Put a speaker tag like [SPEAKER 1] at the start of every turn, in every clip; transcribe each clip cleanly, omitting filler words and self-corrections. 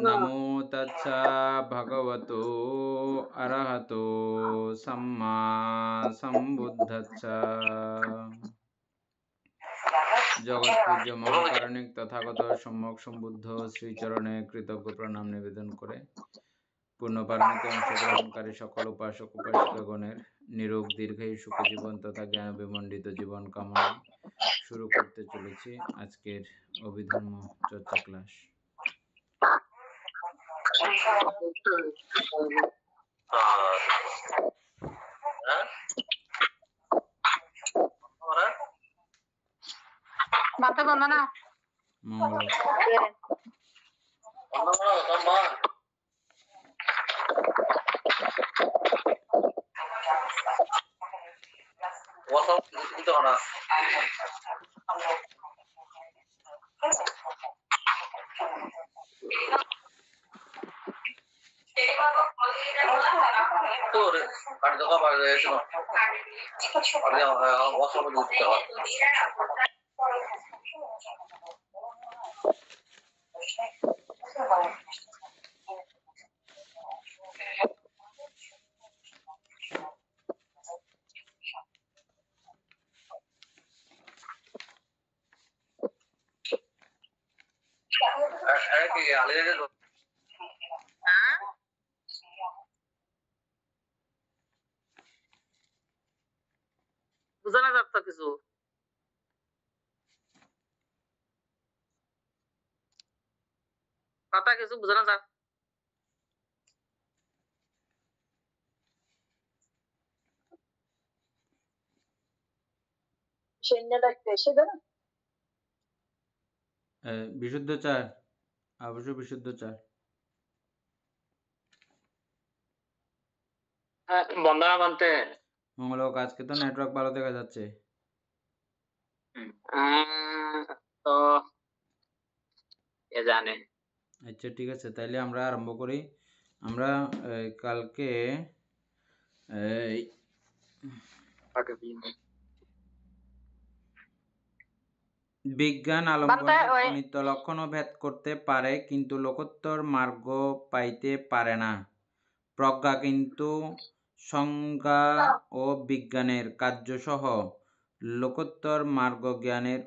[SPEAKER 1] নমো তচ্ছা ভগবতো অরহতো সম্মা সম্বুদ্ধচ্ছা। জগৎ পূজ্য মহাকারণিক তথাগত সম্যক সম্বুদ্ধ শ্রীচরণে কৃতজ্ঞ প্রণাম নিবেদন করে পূর্ণপারণিতে অংশগ্রহণকারী সকল উপাসক উপাসিকাগণের নিরোগ দীর্ঘায়ু সুখ জীবন তথা জ্ঞান বিমণ্ডিত জীবন কামনায় শুরু করতে চলেছি আজকের অভিধর্ম চর্চা ক্লাস। মঙ্গল
[SPEAKER 2] বুঝানো যাচ্ছে কিছু কথা কিছু বুঝানো যাক।
[SPEAKER 1] বিশুদ্ধ চার, অবশ্য বিশুদ্ধ চার।
[SPEAKER 2] বন্দনা বলতে
[SPEAKER 1] মঙ্গলক আজকে তো নেটওয়ার্ক ভালো দেখা যাচ্ছে।
[SPEAKER 2] তো কে জানে।
[SPEAKER 1] আচ্ছা ঠিক আছে, তাইলে আমরা আরম্ভ করি। আমরা কালকে বিজ্ঞান আলম্বনে অনিত্য লক্ষণও ভেদ করতে পারে, কিন্তু লোকোত্তর মার্গ পাইতে পারে না। প্রজ্ঞা কিন্তু সংজ্ঞা ও বিজ্ঞানের কার্যসহ লোকোত্তর মার্গ জ্ঞানের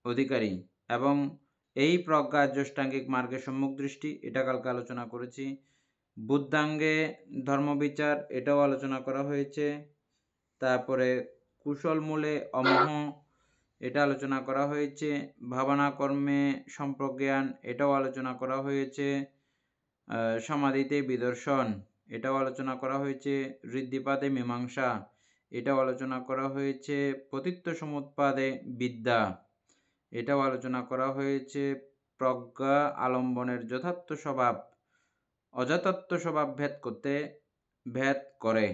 [SPEAKER 1] অধিকারী এবং এই প্রজ্ঞা জ্যেষ্ঠাঙ্গিক মার্গের সম্মুখ দৃষ্টি, এটা কালকে আলোচনা করেছি। বুদ্ধাঙ্গে ধর্মবিচার, এটাও আলোচনা করা হয়েছে। তারপরে কুশল মূলে অমোহ, এটা আলোচনা করা হয়েছে। ভাবনা কর্মে সম্প্রজ্ঞান, এটাও আলোচনা করা হয়েছে। সমাধিতে বিদর্শন, এটাও আলোচনা করা হয়েছে। ঋদ্ধিপাদে মীমাংসা, এটাও আলোচনা করা হয়েছে। পতিত্ব সমুৎপাদে বিদ্যা, এটাও আলোচনা করা হয়েছে। প্রজ্ঞা আলম্বনের যথার্থ স্বভাব অযথার্থ স্বভাব ভেদ করে,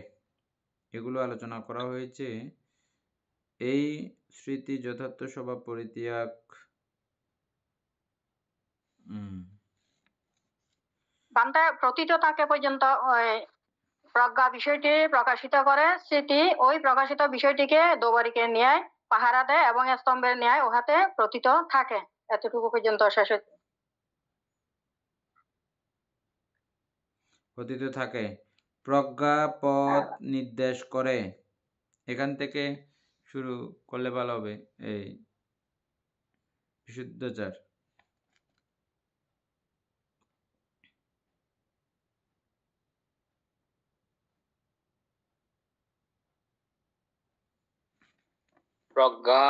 [SPEAKER 1] এগুলো আলোচনা করা হয়েছে। এই স্মৃতি যথার্থ স্বভাব পরিত্যাগ
[SPEAKER 3] প্রতীত থাকে পর্যন্ত প্রজ্ঞা বিষয়টি প্রকাশিত করে, স্মৃতি ওই প্রকাশিত বিষয়টিকে দোবারিকে ন্যায় পাহারা দেয় এবং স্তম্ভের ন্যায় উহাতে প্রতীত থাকে। এতটুকু পর্যন্ত শেষ হয়েছে।
[SPEAKER 1] প্রতীত থাকে, প্রজ্ঞা পথ নির্দেশ করে। এখান থেকে শুরু করলে ভালো হবে। এই বিশুদ্ধাচার,
[SPEAKER 2] প্রজ্ঞা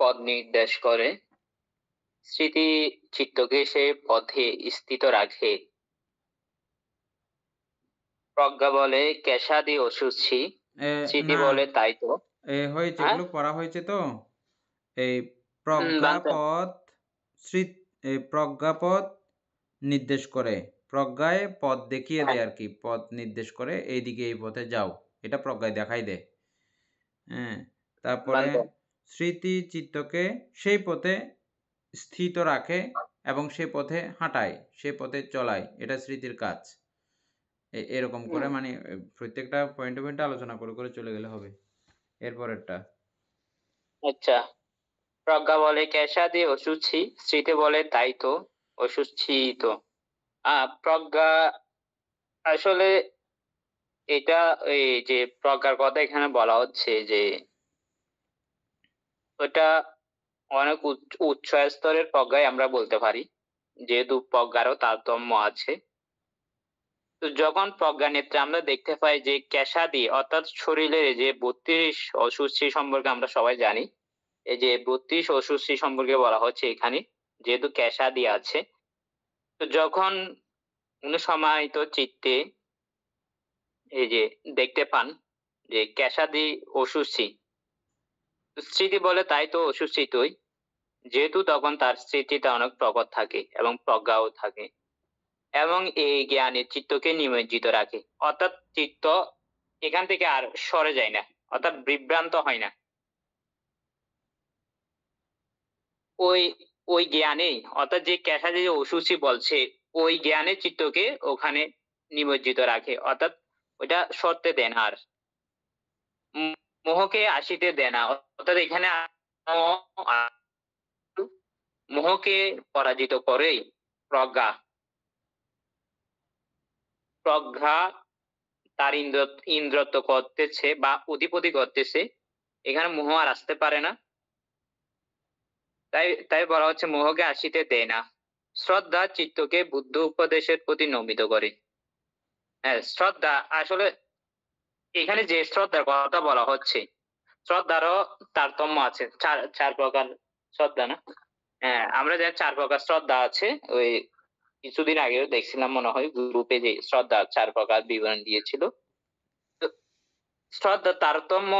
[SPEAKER 2] পথ নির্দেশ করে, স্মৃতি চিত্তকে সে পথে স্থিত রাখে। প্রজ্ঞা বলে কেশাদি অশুচি, স্মৃতি বলে তাই তো
[SPEAKER 1] হয়েছে, এগুলো পড়া হয়েছে। তো এই প্রজ্ঞাপথ নির্দেশ করে, প্রজ্ঞায় পথ দেখিয়ে দেয় আর কি, পথ নির্দেশ করে, এইদিকে এই পথে যাও, এটা প্রজ্ঞায় দেখাই দেয়। হ্যাঁ, তারপরে স্মৃতি চিত্তকে সেই পথে স্থিত রাখে এবং সে পথে হাঁটায়, সে পথে চলায়, এটা স্মৃতির কাজ। এরকম করে মানে প্রত্যেকটা পয়েন্টে আলোচনা করে করে চলে গেলে হবে। এরপরেরটা,
[SPEAKER 2] আচ্ছা, প্রজ্ঞা বলে কেশাদি অশুচি, স্মৃতি বলে তাই তো, অশুচি তো। প্রজ্ঞা আসলে এটা এই যে প্রজ্ঞার কথা এখানে বলা হচ্ছে যে ওটা অনেক উচ্চ স্তরের প্রজ্ঞায় আমরা বলতে পারি, যেহেতু প্রজ্ঞারও তারতম্য আছে। তো যখন প্রজ্ঞা নেত্রে আমরা দেখতে পাই যে কেশাদি অর্থাৎ শরীরের যে 32 অশুচি সম্পর্কে আমরা সবাই জানি, এই যে 32 অশুচি সম্পর্কে বলা হচ্ছে এখানে, যেহেতু কেশাদি আছে। তো যখন উনি সমাহিত চিত্তে এই যে দেখতে পান যে কেশাদি অশুচি, স্মৃতি বলে তাই তো অশুচি তুই, যেহেতু তখন তার স্মৃতিটা অনেক প্রকট থাকে এবং প্রজ্ঞাও থাকে, এবং এই জ্ঞানের চিত্তকে নিমজ্জিত রাখে, অর্থাৎ চিত্ত এখান থেকে আর সরে যায় না, অর্থাৎ বিভ্রান্ত হয় না। ওই ওই জ্ঞানে, অর্থাৎ যে কেশাদি যে অশুচি বলছে, ওই জ্ঞানের চিত্তকে ওখানে নিমজ্জিত রাখে, অর্থাৎ ওইটা সরতে দেন আর মোহকে আসিতে দেয় না। অর্থাৎ এখানে মোহকে পরাজিত করেই প্রজ্ঞা প্রজ্ঞা তার ইন্দ্রত্ব করতেছে বা অধিপতি করতেছে, এখানে মোহ আর আসতে পারে না। তাই তাই বলা হচ্ছে মোহকে আসিতে দেয় না। শ্রদ্ধা চিত্তকে বুদ্ধ উপদেশের প্রতি নমিত করে। হ্যাঁ, শ্রদ্ধা আসলে এখানে যে শ্রদ্ধার কথা বলা হচ্ছে, শ্রদ্ধারও তারতম্য আছে, চার চার প্রকার শ্রদ্ধা না? হ্যাঁ, আমরা যে 4 প্রকার শ্রদ্ধা আছে, ওই কিছুদিন আগেও দেখছিলাম মনে হয় গ্রুপে, যে শ্রদ্ধা 4 প্রকার বিবরণ দিয়েছিল। তো শ্রদ্ধা তারতম্য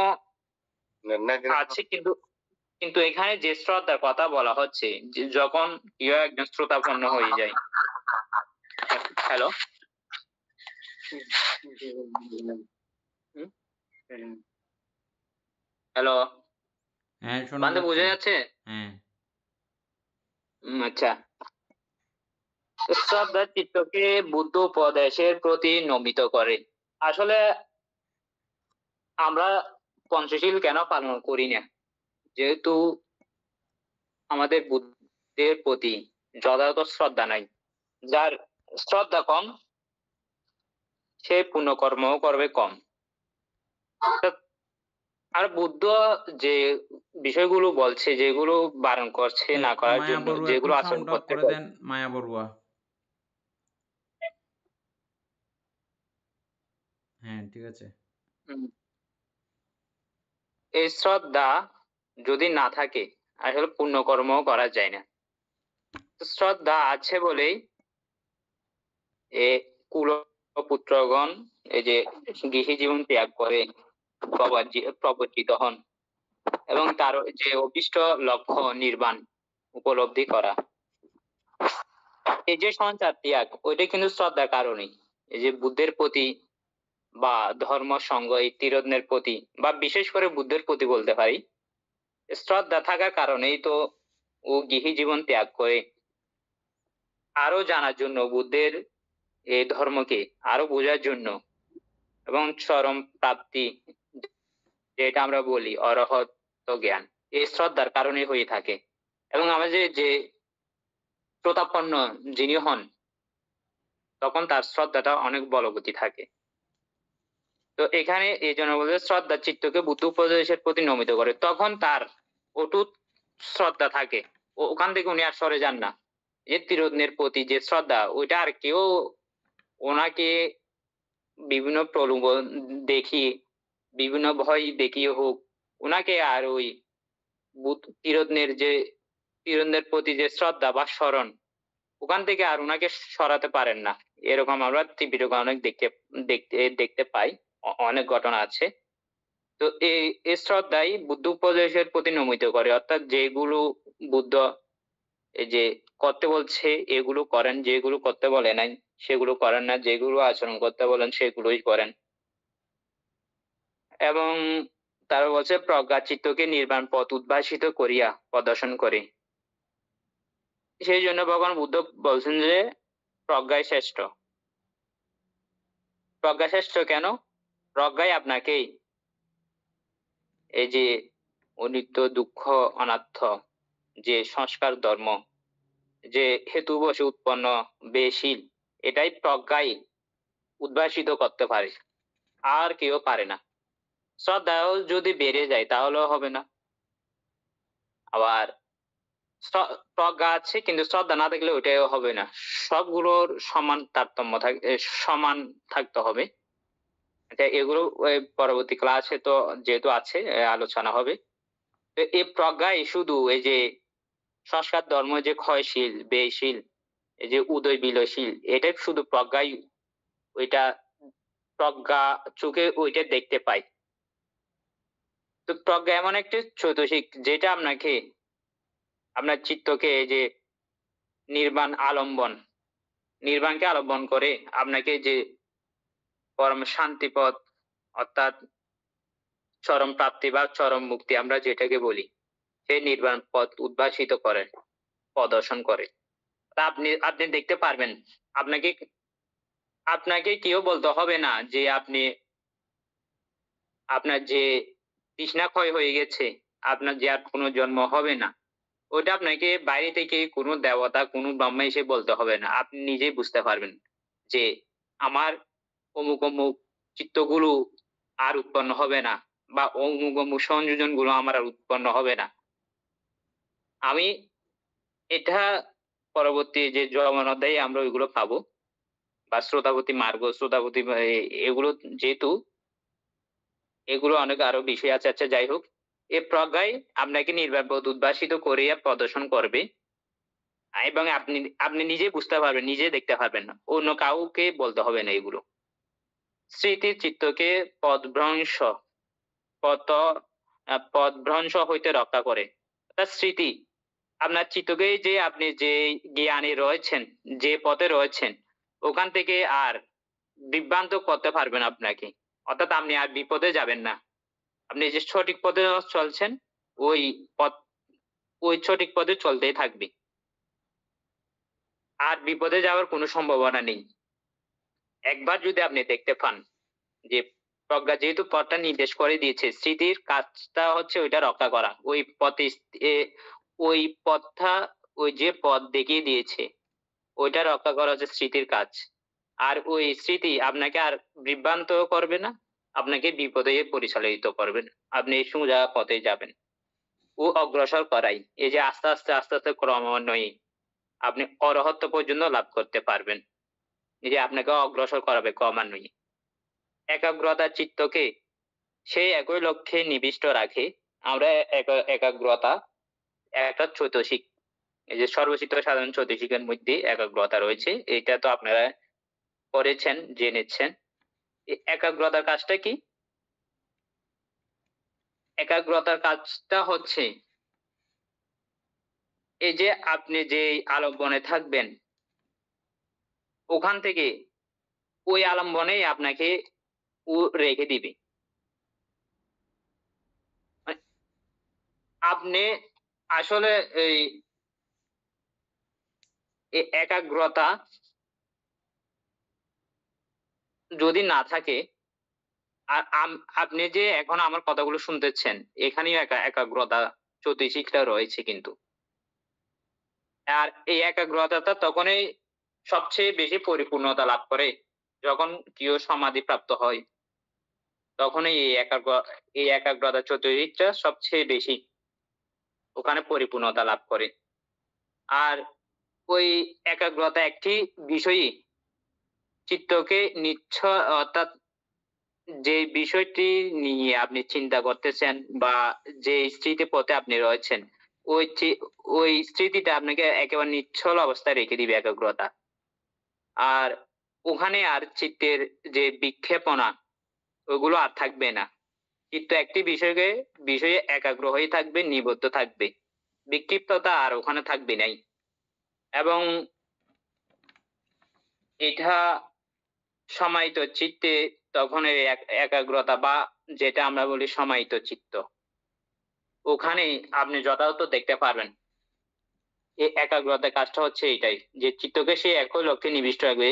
[SPEAKER 2] আছে, কিন্তু কিন্তু এখানে যে শ্রদ্ধার কথা বলা হচ্ছে, যে যখন কেউ একজন শ্রোতাপন্ন হয়ে যায়। হ্যালো, হ্যালো,
[SPEAKER 1] হ্যাঁ, শোনা
[SPEAKER 2] বান্ধব বোঝা
[SPEAKER 1] যাচ্ছে।
[SPEAKER 2] যাচ্ছে?
[SPEAKER 1] হ্যাঁ,
[SPEAKER 2] আচ্ছা। শ্রদ্ধা চিত্তকে বুদ্ধ উপদেশের প্রতি নমিত করে। আসলে আমরা পঞ্চশীল কেন পালন করি না? যেহেতু আমাদের বুদ্ধের প্রতি যথাযথ শ্রদ্ধা নাই। যার শ্রদ্ধা কম, সে পুণ্যকর্ম করবে কম। আর বুদ্ধ যে বিষয়গুলো বলছে, যেগুলো বারণ করছে না করার
[SPEAKER 1] মায়া
[SPEAKER 2] জন্য,
[SPEAKER 1] বড়ুয়া একটু
[SPEAKER 2] যেগুলো আচরণ
[SPEAKER 1] সাউন্ড অফ
[SPEAKER 2] করতে
[SPEAKER 1] করে
[SPEAKER 2] পারে।
[SPEAKER 1] দেন, মায়া বড়ুয়া। হ্যাঁ, ঠিক আছে।
[SPEAKER 2] এই শ্রদ্ধা যদি না থাকে, আসলে পুণ্যকর্ম করা যায় না। শ্রদ্ধা আছে বলেই এ কুলপুত্রগণ এই যে গৃহী জীবন ত্যাগ করে প্রবর্তিত হন, এবং তার যে অভিষ্ট লক্ষ্য নির্বাণ উপলব্ধি করা, এই যে সঞ্চার ত্যাগ, ওইটা কিন্তু শ্রদ্ধার কারণেই। এই যে বুদ্ধের প্রতি বা ধর্ম সঙ্গ এই তীরত্নের প্রতি, বা বিশেষ করে বুদ্ধের প্রতি বলতে পারি, শ্রদ্ধা থাকার কারণেই তো ও গৃহী জীবন ত্যাগ করে আরো জানার জন্য, বুদ্ধের এই ধর্মকে আরো বোঝার জন্য, এবং চরম প্রাপ্তি যেটা আমরা বলি অরহত জ্ঞান, এই শ্রদ্ধার কারণে হয়ে থাকে। এবং আমাদের যে প্রতাপন্ন যিনি হন, তখন তার শ্রদ্ধাটা অনেক বলবতী থাকে। তো এখানে এই জন্য বলতে শ্রদ্ধা চিত্তকে বুদ্ধ উপদেশের প্রতি নমিত করে, তখন তার অটুট শ্রদ্ধা থাকে, ওখান থেকে উনি আর সরে যান না। যে তীরত্নের প্রতি যে শ্রদ্ধা, ওইটা আর কেউ ওনাকে বিভিন্ন প্রলোভন দেখিয়ে, বিভিন্ন ভয় দেখিয়ে হোক, ওনাকে আর ওই তীরত্নের প্রতি যে শ্রদ্ধা বা স্মরণ, ওখান থেকে আর ওনাকে সরাতে পারেন না। এরকম আমরা ত্রিপিটকে অনেক দেখতে দেখতে দেখতে পাই, অনেক ঘটনা আছে। তো এই শ্রদ্ধাই বুদ্ধ উপদেশের প্রতি নমিত করে, অর্থাৎ যেগুলো বুদ্ধ এই যে করতে বলছে এগুলো করেন, যেগুলো করতে বলে নাই সেগুলো করেন না, যেগুলো আচরণ করতে বলেন সেগুলোই করেন। এবং তারা বলছে প্রজ্ঞা চিত্তকে নির্বাণ পথ উদ্ভাসিত করিয়া প্রদর্শন করে। সেই জন্য ভগবান বুদ্ধ বলছেন যে প্রজ্ঞাই শ্রেষ্ঠ। প্রজ্ঞা শ্রেষ্ঠ কেন? প্রজ্ঞাই আপনাকেই এই যে অনিত্য দুঃখ অনাত্ম যে সংস্কার ধর্ম, যে হেতু বশে উৎপন্ন বেশিল, এটাই প্রজ্ঞায় উদ্ভাসিত করতে পারে, আর কেউ পারে না। শ্রদ্ধাও যদি বেড়ে যায় তাহলেও হবে না। আবার প্রজ্ঞা আছে কিন্তু শ্রদ্ধা না থাকলে ওইটাও হবে না। সবগুলোর সমান তারতম্য সমান থাকতে হবে। এগুলো পরবর্তী ক্লাসে তো যেহেতু আছে আলোচনা হবে। তো এই প্রজ্ঞাই শুধু এই যে সংস্কার ধর্ম যে ক্ষয়শীল, ব্যয়শীল, এই যে উদয় বিলয়শীল, এটা শুধু প্রজ্ঞাই ওইটা প্রজ্ঞা চোখে ওইটা দেখতে পাই। তো প্রজ্ঞা এমন একটি চৈতসিক যেটা আপনার চিত্তকে এই যে নির্বাণকে আলম্বন করে আপনাকে যে পরম শান্তিপথ, অর্থাৎ চরম প্রাপ্তি বা চরম মুক্তি আমরা যেটাকে বলি, সেই নির্বাণ পথ উদ্ভাসিত করে, প্রদর্শন করে। তা আপনি দেখতে পারবেন। আপনাকে কেউ বলতে হবে না যে আপনার যে তৃষ্ণা ক্ষয় হয়ে গেছে, আপনার যে আর কোনো জন্ম হবে না, ওটা আপনাকে বাইরে থেকে কোনো দেবতা, কোনো ব্রহ্মা এসে বলতে হবে না। আপনি নিজেই বুঝতে পারবেন যে আমার অমুক অমুক চিত্তগুলো আর উৎপন্ন হবে না, বা অমুক অমুক সংযোজন গুলো আমার আর উৎপন্ন হবে না। আমি এটা পরবর্তী যে যমন অধ্যায়ে আমরা ওইগুলো পাবো, বা শ্রোতাপতি মার্গ, শ্রোতাপতি এগুলো যেহেতু এগুলো অনেক আরো বিষয় আছে। আচ্ছা, যাই হোক, এ প্রজ্ঞায় আপনাকে নির্বাণ পথ উদ্ভাসিত করিয়া প্রদর্শন করবে, এবং আপনি নিজে বুঝতে পারবেন, নিজে দেখতে পারবেন না, অন্য কাউকে বলতে হবে না। এগুলো স্মৃতির চিত্তকে পদভ্রংশ পত পদভ্রংশ হইতে রক্ষা করে। অর্থাৎ স্মৃতি আপনার চিত্তকে, যে আপনি যে জ্ঞানে রয়েছেন, যে পথে রয়েছেন, ওখান থেকে আর বিভ্রান্ত করতে পারবেন আপনাকে। অর্থাৎ আপনি আর বিপদে যাবেন না। আপনি যে সঠিক পথে চলছেন, ওই পথ, ওই সঠিক পথে চলতেই থাকবে, আর বিপদে যাওয়ার কোনো সম্ভাবনা নেই। একবার যদি আপনি দেখতে পান যে প্রজ্ঞা যেহেতু পথটা নির্দেশ করে দিয়েছে, স্মৃতির কাজটা হচ্ছে ওইটা রক্ষা করা। ওই পথে ওই পথটা, ওই যে পথ দেখিয়ে দিয়েছে, ওইটা রক্ষা করা হচ্ছে স্মৃতির কাজ। আর ওই স্মৃতি আপনাকে আর বিভ্রান্ত করবে না, আপনাকে বিপদে পরিচালিত করবেন, আপনি সোজা পথে যাবেন। ও অগ্রসর করাই, এই যে আস্তে আস্তে আস্তে আস্তে ক্রমান্বয়ে আপনি অরহত্ব পর্যন্ত লাভ করতে পারবেন। এই যে আপনাকে অগ্রসর করাবে ক্রমান্বয়ে। একাগ্রতা চিত্তকে সেই একই লক্ষ্যে নিবিষ্ট রাখে। আমরা একাগ্রতা একটা চৈতসিক, এই যে সর্বচিত্ত সাধারণ চৈতসিকের মধ্যে একাগ্রতা রয়েছে, এটা তো আপনারা পড়েছেন, জেনেছেন। একাগ্রতার কাজটা কি? একাগ্রতার কাজটা হচ্ছে এই যে আপনি যে আলম্বনে থাকবেন, ওখান থেকে ওই আলম্বনেই আপনাকে ও রেখে দিবে। মানে আপনি আসলে এই একাগ্রতা যদি না থাকে, আর আপনি যে এখন আমার কথাগুলো শুনতেছেন, এখানেই একাগ্রতা চৈতসিকটা রয়েছে কিন্তু। আর এই একাগ্রতাটা তখনই সবচেয়ে বেশি পরিপূর্ণতা লাভ করে যখন কেউ সমাধি প্রাপ্ত হয়, তখনই এই একাগ্রতা চৈতসিকটা সবচেয়ে বেশি ওখানে পরিপূর্ণতা লাভ করে। আর ওই একাগ্রতা একটি বিষয়ই চিত্তকে অর্থাৎ যে বিষয়টি নিয়ে আপনি চিন্তা করতেছেন, বা যে স্মৃতি পথে আপনি রয়েছেন, ওই স্মৃতিটা আপনাকে একেবারে নিশ্চল অবস্থায় রেখে দিবে একাগ্রতা। আর ওখানে আর চিত্তের যে বিক্ষেপণা, ওগুলো আর থাকবে না। চিত্ত একটি বিষয়ে একাগ্র হয়ে থাকবে, নিবদ্ধ থাকবে, বিক্ষিপ্ততা আর ওখানে থাকবে নাই। এবং এটা সমাহিত চিত্তে তখন এই একাগ্রতা, বা যেটা আমরা বলি সমাহিত চিত্ত, ওখানে আপনি যথাযথ দেখতে পারবেন। এই একাগ্রতার কাজটা হচ্ছে এটাই, যে চিত্তকে সে একই লক্ষ্যে নিবিষ্ট রাখবে।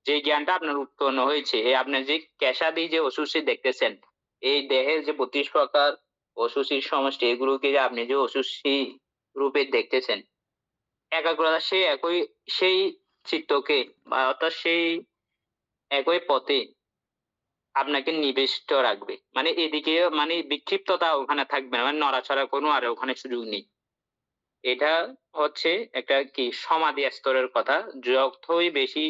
[SPEAKER 2] যে জ্ঞানটা আপনার উৎপন্ন হয়েছে, আপনার যে কেশাদি যে অসুস্থি দেখতেছেন, এই দেহের যে 32 প্রকার অসুস্থির সমষ্টি, এগুলোকে যে আপনি যে অসুস্থি রূপে দেখতেছেন। একাগ্রতা সেই চিত্তকে বা অর্থাৎ সেই একই পথে আপনাকে নিবিষ্ট রাখবে। মানে এদিকে মানে বিক্ষিপ্ততা ওখানে থাকবে না। মানে নড়াচড়া কোনো আর ওখানে সুযোগ নেই। এটা হচ্ছে একটা কি সমাধি স্তরের কথা। যতই বেশি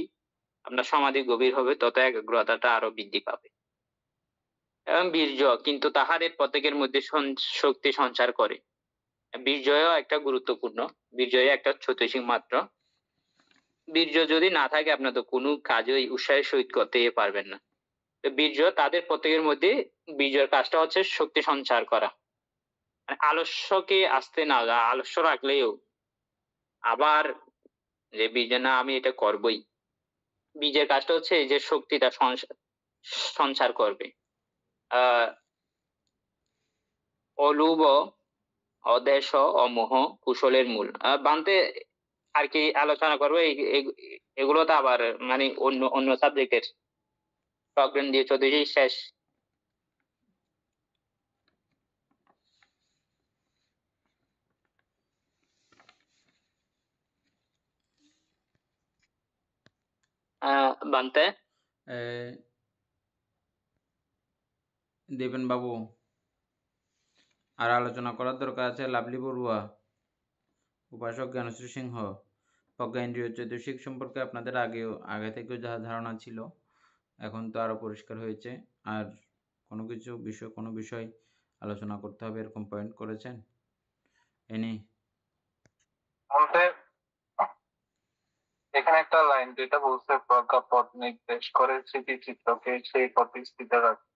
[SPEAKER 2] আপনার সমাধি গভীর হবে তত একাগ্রতাটা আরো বৃদ্ধি পাবে। এবং বীর্য কিন্তু তাহাদের প্রত্যেকের মধ্যে শক্তি সঞ্চার করে। বীর্যও একটা গুরুত্বপূর্ণ। বীর্যই একটা চৈতসিক মাত্র। বীর্য যদি না থাকে আপনার তো কোনো কাজই উৎসাহের সহিত করতে পারবেন না। তো বীর্য তাদের প্রত্যেকের মধ্যে বীর্যের কাজটা হচ্ছে শক্তি সঞ্চার করা। মানে আলস্যকে আসতে না আলস্য রাখলেও আবার যে বীর্য না আমি এটা করবই। বীজের কাজটা হচ্ছে এই যে শক্তিটা সঞ্চার করবে। আহ অলোভ, অদেশ, অমোহ কুশলের মূল। বান্তে আর কি আলোচনা করবো এগুলো তো আবার মানে অন্য অন্য সাবজেক্টের প্রজ্ঞান দিয়ে চৌধুরী শেষ। বান্তে
[SPEAKER 1] এ, দেবেন বাবু আর আলোচনা করার দরকার আছে। লাভলি বড়ুয়া, উপাসক জ্ঞানশ্রী সিংহ, প্রজ্ঞা ইন্দ্রিয় চৈতসিক সম্পর্কে আপনাদের আগে থেকেও যা ধারণা ছিল এখন তো আরও পরিষ্কার হয়েছে। আর কোনো বিষয় আলোচনা করতে হবে এরকম পয়েন্ট করেছেন এনি?
[SPEAKER 4] আমাদের এখানে একটা লাইন যেটা বলছে প্রজ্ঞা পথ নির্দেশ করে স্মৃতিচিত্তকে সেই পথে স্থিত রাখে।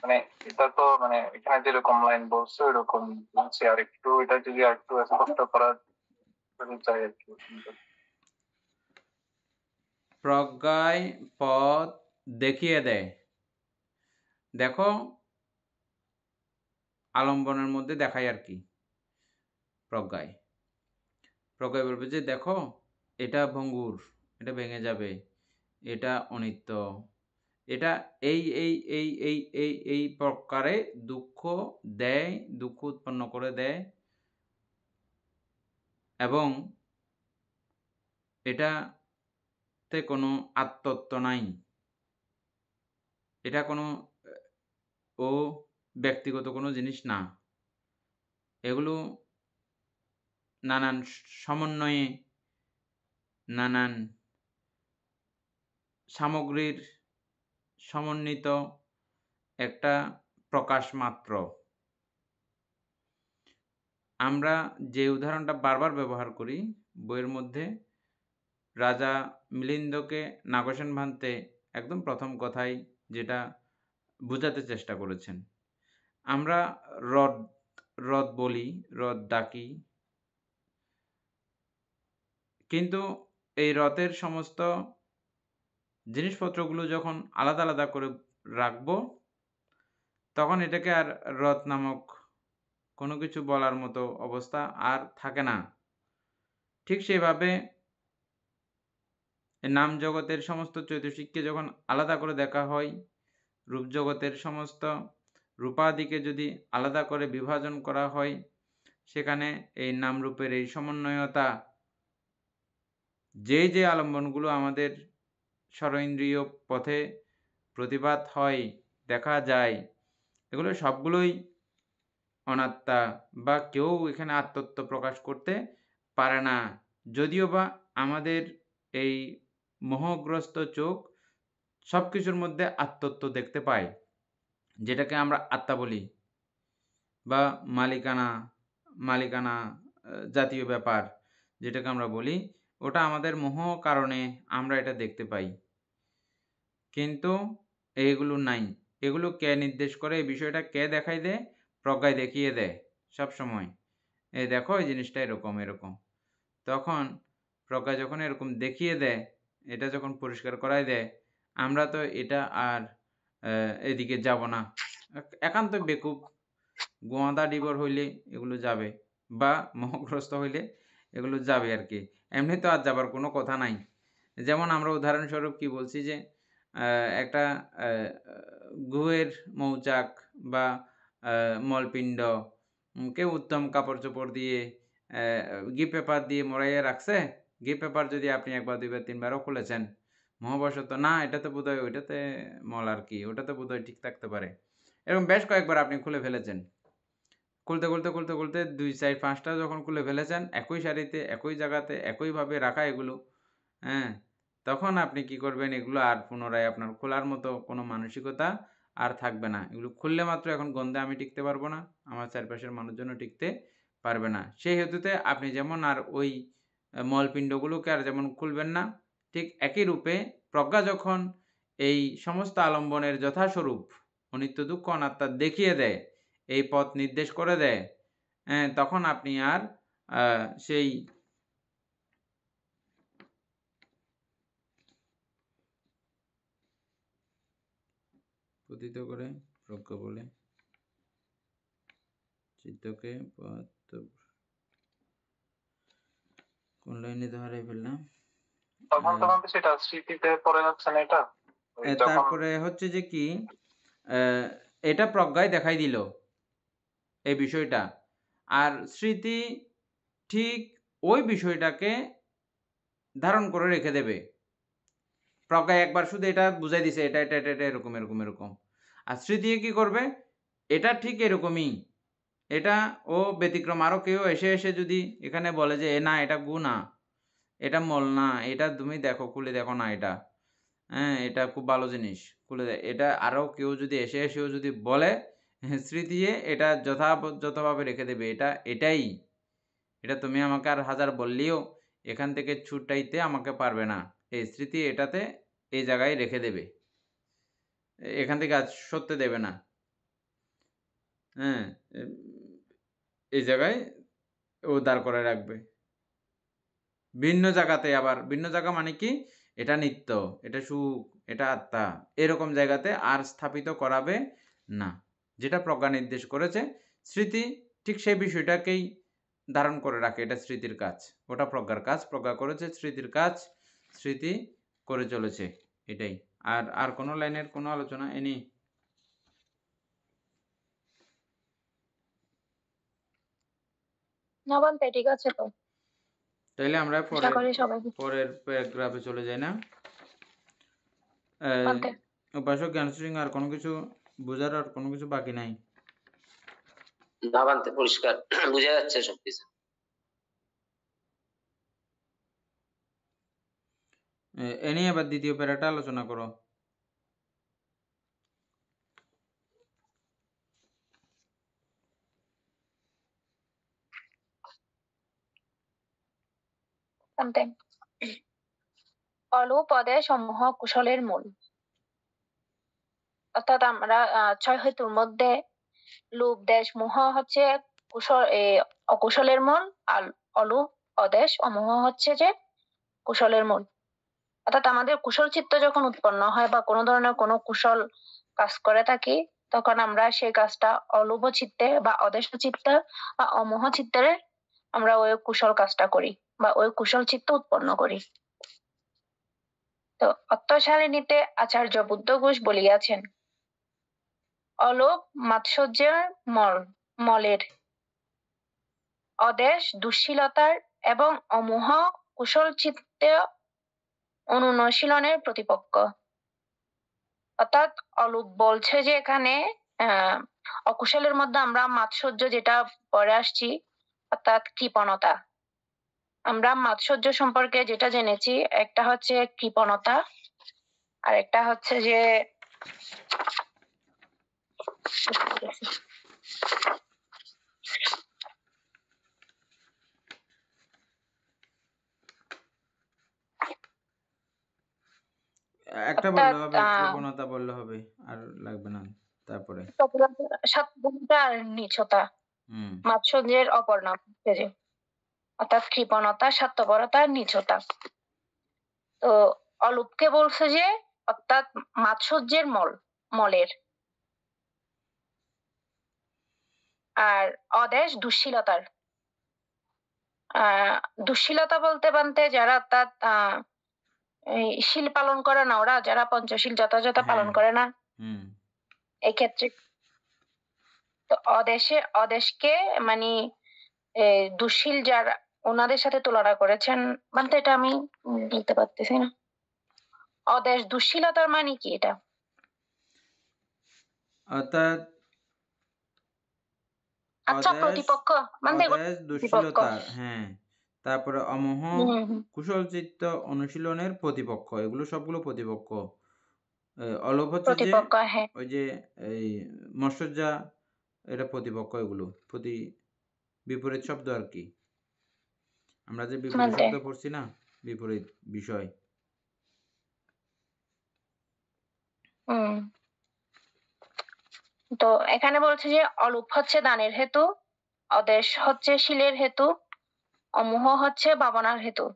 [SPEAKER 4] মানে এটা তো মানে এখানে যেরকম লাইন বলছে ওইরকম বলছে, আর একটু এটা যদি আর একটু স্পষ্ট করা চাই আর কি।
[SPEAKER 1] প্রজ্ঞায় পথ দেখিয়ে দেয়। দেখো আলম্বনের মধ্যে দেখায় আর কি। প্রজ্ঞায় বলবে যে দেখো এটা ভঙ্গুর, এটা ভেঙে যাবে, এটা অনিত্য, এটা এই এই এই এই এই এই প্রকারে দুঃখ দেয়, দুঃখ উৎপন্ন করে দেয়, এবং এটাতে কোনো আত্মত্ব নাই, এটা কোনো ও ব্যক্তিগত কোনো জিনিস না। এগুলো নানান সমন্বয়ে নানান সামগ্রীর সমন্বিত একটা প্রকাশ মাত্র। আমরা যে উদাহরণটা বারবার ব্যবহার করি বইয়ের মধ্যে, রাজা মিলিন্দকে নাগসেন ভান্তে একদম প্রথম কথাই যেটা বোঝাতে চেষ্টা করেছেন। আমরা রদ রদ বলি, রদ ডাকি, কিন্তু এই রথের সমস্ত জিনিসপত্রগুলো যখন আলাদা আলাদা করে রাখবো তখন এটাকে আর রথ নামক কোনো কিছু বলার মতো অবস্থা আর থাকে না। ঠিক সেইভাবে নাম জগতের সমস্ত চৈতসিককে যখন আলাদা করে দেখা হয়, রূপ জগতের সমস্ত রূপাদিকে যদি আলাদা করে বিভাজন করা হয়, সেখানে এই নাম রূপের এই সমন্বয়তা, যে যে আলম্বনগুলো আমাদের সর্বেন্দ্রিয় পথে প্রতিপাত হয়, দেখা যায়, এগুলো সবগুলোই অনাত্মা, বা কেউ এখানে আত্মত্ব প্রকাশ করতে পারে না। যদিও বা আমাদের এই মোহগ্রস্ত চোখ সব কিছুর মধ্যে আত্মত্ব দেখতে পায়, যেটাকে আমরা আত্মা বলি, বা মালিকানা জাতীয় ব্যাপার যেটাকে আমরা বলি, ওটা আমাদের মোহ কারণে আমরা এটা দেখতে পাই। কিন্তু এইগুলো নাই। এগুলো কে নির্দেশ করে? এই বিষয়টা কে দেখাই দেয়? প্রজ্ঞায় দেখিয়ে দেয় সব সময়। এই দেখো এই জিনিসটা এরকম এরকম। তখন প্রজ্ঞা যখন এরকম দেখিয়ে দেয়, এটা যখন পরিষ্কার করাই দেয়, আমরা তো এটা আর এদিকে যাব না। একান্ত বেকুব গোয়াদা ডিবর হইলে এগুলো যাবে, বা মোহগ্রস্ত হইলে এগুলো যাবে আর কি। এমনি তো আর যাবার কোনো কথা নাই। যেমন আমরা উদাহরণস্বরূপ কি বলছি যে একটা গুহের মৌচাক বা মলপিণ্ড কে উত্তম কাপড় চোপড় দিয়ে গিফট পেপার দিয়ে মোড়াইয়ে রাখছে, গিফট পেপার যদি আপনি একবার দুইবার তিনবারও খুলেছেন, মহাবশত না এটাতে বোধহয় ওইটাতে মল আর কি, ওটাতে বোধহয় ঠিক থাকতে পারে, এরকম বেশ কয়েকবার আপনি খুলে ফেলেছেন, খুলতে খুলতে খুলতে খুলতে 2, 4, 5টা যখন খুলে ফেলেছেন একই সারিতে একই জায়গাতে একইভাবে রাখা এগুলো, হ্যাঁ, তখন আপনি কি করবেন, এগুলো আর পুনরায় আপনার খোলার মতো কোনো মানসিকতা আর থাকবে না। এগুলো খুললে মাত্র এখন গন্ধে আমি টিকতে পারবো না, আমার চারপাশের মানুষজনও টিকতে পারবে না। সেই হেতুতে আপনি যেমন আর ওই মলপিণ্ডগুলোকে আর যেমন খুলবেন না, ঠিক একই রূপে প্রজ্ঞা যখন এই সমস্ত আলম্বনের যথাস্বরূপ অনিত্য দুঃখ অনাত্মা দেখিয়ে দেয়, এই পথ নির্দেশ করে দেয়, তখন আপনি আর সেই পতিত করে প্রজ্ঞা বলে চিত্তকে কোন লাইনে তো হারাই ফেললাম।
[SPEAKER 4] তখন তো সেটা স্মৃতিতে পড়ে যাচ্ছে না এটা
[SPEAKER 1] তারপরে হচ্ছে যে কি এটা প্রজ্ঞায় দেখাই দিল এই বিষয়টা, আর স্মৃতি ঠিক ওই বিষয়টাকে ধারণ করে রেখে দেবে। প্রজ্ঞায় একবার শুধু এটা বুঝাই দিছে, এটা এটা এটা এরকম এরকম এরকম, আর স্মৃতি কি করবে, এটা ঠিক এরকমই, এটা ও ব্যতিক্রম আরও কেউ এসে এসে যদি এখানে বলে যে না এটা গু না, এটা মল না, এটা তুমি দেখো খুলে দেখো না এটা, হ্যাঁ এটা খুব ভালো জিনিস খুলে দেয়, এটা আরও কেউ যদি এসে এসেও যদি বলে, স্মৃতি এটা যথাযথভাবে রেখে দেবে, এটাই, এটা তুমি আমাকে আর হাজার বললেও এখান থেকে ছুটাইতে আমাকে পারবে না, এই স্মৃতি এটাতে এই জায়গায় রেখে দেবে, এখান থেকে আজ সরতে দেবে না, হ্যাঁ এই জায়গায় ও দাঁড় করে রাখবে। ভিন্ন জায়গাতে, আবার ভিন্ন জায়গা মানে কি, এটা নিত্য, এটা সুখ, এটা আত্মা, এরকম জায়গাতে আর স্থাপিত করাবে না, যেটা প্রজ্ঞা নির্দেশ করেছে। স্মৃতি ঠিক সেই বিষয়টাকেই ধারণ করে রাখে, এটা স্মৃতির কাজ, ওটা প্রজ্ঞার কাজ, প্রজ্ঞা করেছে স্মৃতির কাজ, স্মৃতি করে চলেছে, এটাই। আর আর কোনো লাইনের কোনো আলোচনা এনি?
[SPEAKER 3] না বলতে ঠিক আছে তো,
[SPEAKER 1] তাইলে আমরা
[SPEAKER 3] আশা করি সবাই
[SPEAKER 1] পরের প্যারাগ্রাফে চলে যাই না?
[SPEAKER 3] বলতে
[SPEAKER 1] উপাসক জ্ঞানসৃঙ্গ আর কোনো কিছু বোঝার আর কোনো কিছু বাকি নাই?
[SPEAKER 5] না বানতে পরিষ্কার বোঝা যাচ্ছে সবকিছু।
[SPEAKER 1] এ নিয়ে এবার দ্বিতীয় প্যারাটা আলোচনা করো।
[SPEAKER 3] বলতে অলুপদে সমূহ কুশলের মূল, অর্থাৎ আমরা 6 হেতুর মধ্যে লোভ দেশ মোহ হচ্ছে অকুশলের মূল, আর অলুপ অদেশ অমোহ হচ্ছে যে কুশলের মূল। অর্থাৎ আমাদের কুশল চিত্ত যখন উৎপন্ন হয় বা কোনো ধরনের কোনো কুশল কাজ করে থাকি, তখন আমরা সেই কাজটা অলুভ চিত্তে বা অদেশ চিত্তে বা অমোহ চিত্তে আমরা ওই কুশল কাজটা করি বা ওই কুশল চিত্ত উৎপন্ন করি। তো অত্তশালিনীতে আচার্য বুদ্ধ ঘোষ বলিয়াছেন, অলোভ মাৎসর্যের মলের, অদেশ দুঃশীলতার এবং অমোহ কুশল চিত্তে অনুশীলনের প্রতিপক্ষ। অর্থাৎ অলোভ বলছে যে এখানে অকুশলের মধ্যে আমরা মাৎসর্য যেটা পরে আসছি, অর্থাৎ কৃপণতা। আমরা মাৎসর্য সম্পর্কে যেটা জেনেছি, একটা হচ্ছে কৃপণতা, আর একটা হচ্ছে যে
[SPEAKER 1] একটা বললে হবে, কৃপণতা বললে হবে, আর লাগবে না। তারপরে
[SPEAKER 3] স্বার্থপরতা আর নীচতা, মাৎসর্যের অপর নাম, অর্থাৎ কৃপণতা, স্বার্থপরতা আর নীচতা। তো অলোভকে বলছে যে অর্থাৎ মাৎসর্যের মলের, আর অদেশ দুঃশীলতার। দুঃশীলতা বলতে বানতে যারা অর্থাৎ শীল পালন করে না, ওরা যারা পঞ্চশীল যথাযথ পালন করে না, এই ক্ষেত্রে তো অদেশকে মানে
[SPEAKER 6] দুঃশীল যারা ওনাদের সাথে তুলনা করেছেন, মানে এটা আমি বলতে পারতেছি না। অদেশ দুঃশীলতার মানে কি এটা?
[SPEAKER 1] অর্থাৎ
[SPEAKER 6] আচ্ছা,
[SPEAKER 1] অদেশ
[SPEAKER 6] প্রতিপক্ষ মানে এগুলো
[SPEAKER 1] অদেশ
[SPEAKER 6] প্রতিপক্ষ।
[SPEAKER 1] দুঃশীলতা, হ্যাঁ, তারপরে অমোহ
[SPEAKER 6] হুম।
[SPEAKER 1] কুশল চিত্ত অনুশীলনের প্রতিপক্ষ, এগুলো সবগুলো প্রতিপক্ষ। অলোভ হচ্ছে যে
[SPEAKER 6] প্রতিপক্ষ, হ্যাঁ।
[SPEAKER 1] ওই যে এই মৎসজ্জা, এটা প্রতিপক্ষ, এগুলো বিপরীত শব্দ আর কি। আমরা যে বিপরীত
[SPEAKER 6] মানতে
[SPEAKER 1] শব্দ পড়ছি না, বিপরীত বিষয়।
[SPEAKER 6] হুম। তো এখানে বলছে যে অলোপ হচ্ছে দানের হেতু, অদেশ হচ্ছে শিলের হেতু, অমোহ হচ্ছে ভাবনার হেতু।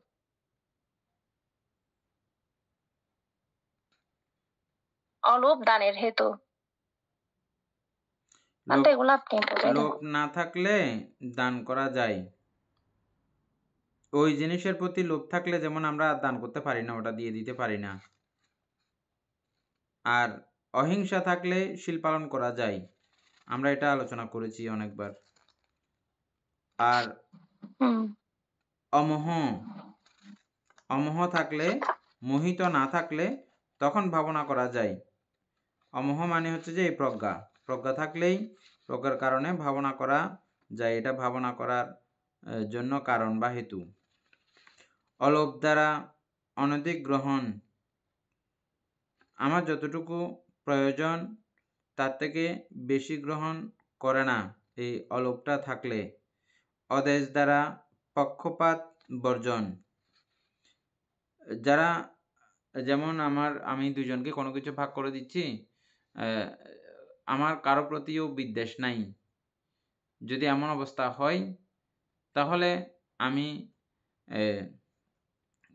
[SPEAKER 6] অলোপ দানের হেতু,
[SPEAKER 1] লোভ
[SPEAKER 6] এগুলো আপনি বোঝাই দেন।
[SPEAKER 1] লোভ না থাকলে দান করা যায়। ওই জিনিসের প্রতি লোভ থাকলে যেমন আমরা দান করতে পারি না, ওটা দিয়ে দিতে পারি না। আর অহিংসা থাকলে শীল পালন করা যায়, আমরা এটা আলোচনা করেছি অনেকবার। আর
[SPEAKER 6] হুম।
[SPEAKER 1] অমোহ অমোহ থাকলে, মোহিত না থাকলে তখন ভাবনা করা যায়। অমোহ মানে হচ্ছে যে এই প্রজ্ঞা থাকলেই, প্রজ্ঞার কারণে ভাবনা করা যায়, এটা ভাবনা করার জন্য কারণ বা হেতু। অলোভ দ্বারা অনধিক গ্রহণ, আমার যতটুকু প্রয়োজন তার থেকে বেশি গ্রহণ করে না, এই অলোভটা থাকলে। অদেশ দ্বারা পক্ষপাত বর্জন, যারা যেমন আমি দুজনকে কোনো কিছু ভাগ করে দিচ্ছি, আমার কারো প্রতিও বিদ্বেষ নাই, যদি এমন অবস্থা হয় তাহলে আমি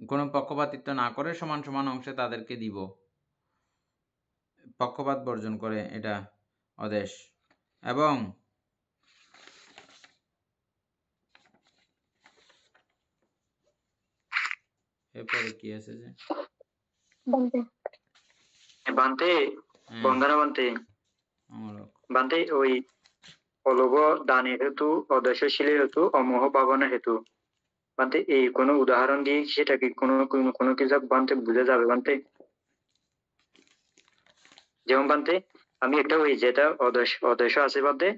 [SPEAKER 1] কোনো পক্ষপাতিত্ব না করে সমান সমান অংশে তাদেরকে দিব। পক্ষপাত বর্জন করে, এটা অদেশ। এবং এরপরে কি আছে যে
[SPEAKER 2] বান্তে
[SPEAKER 1] হ্যাঁ,
[SPEAKER 2] বন্ধনা বান্তে ওই অলোভ দানের হেতু, অদেশ শিলের হেতু, অমোহ ভাবনার হেতু। বান্তে এই কোনো উদাহরণ দিয়ে সেটা কি কোনো কিছু বান্তে বুঝে যাবে বান্তে? যেমন বান্তে আমি একটা ওই যেটা অদেশ আছে বান্তে,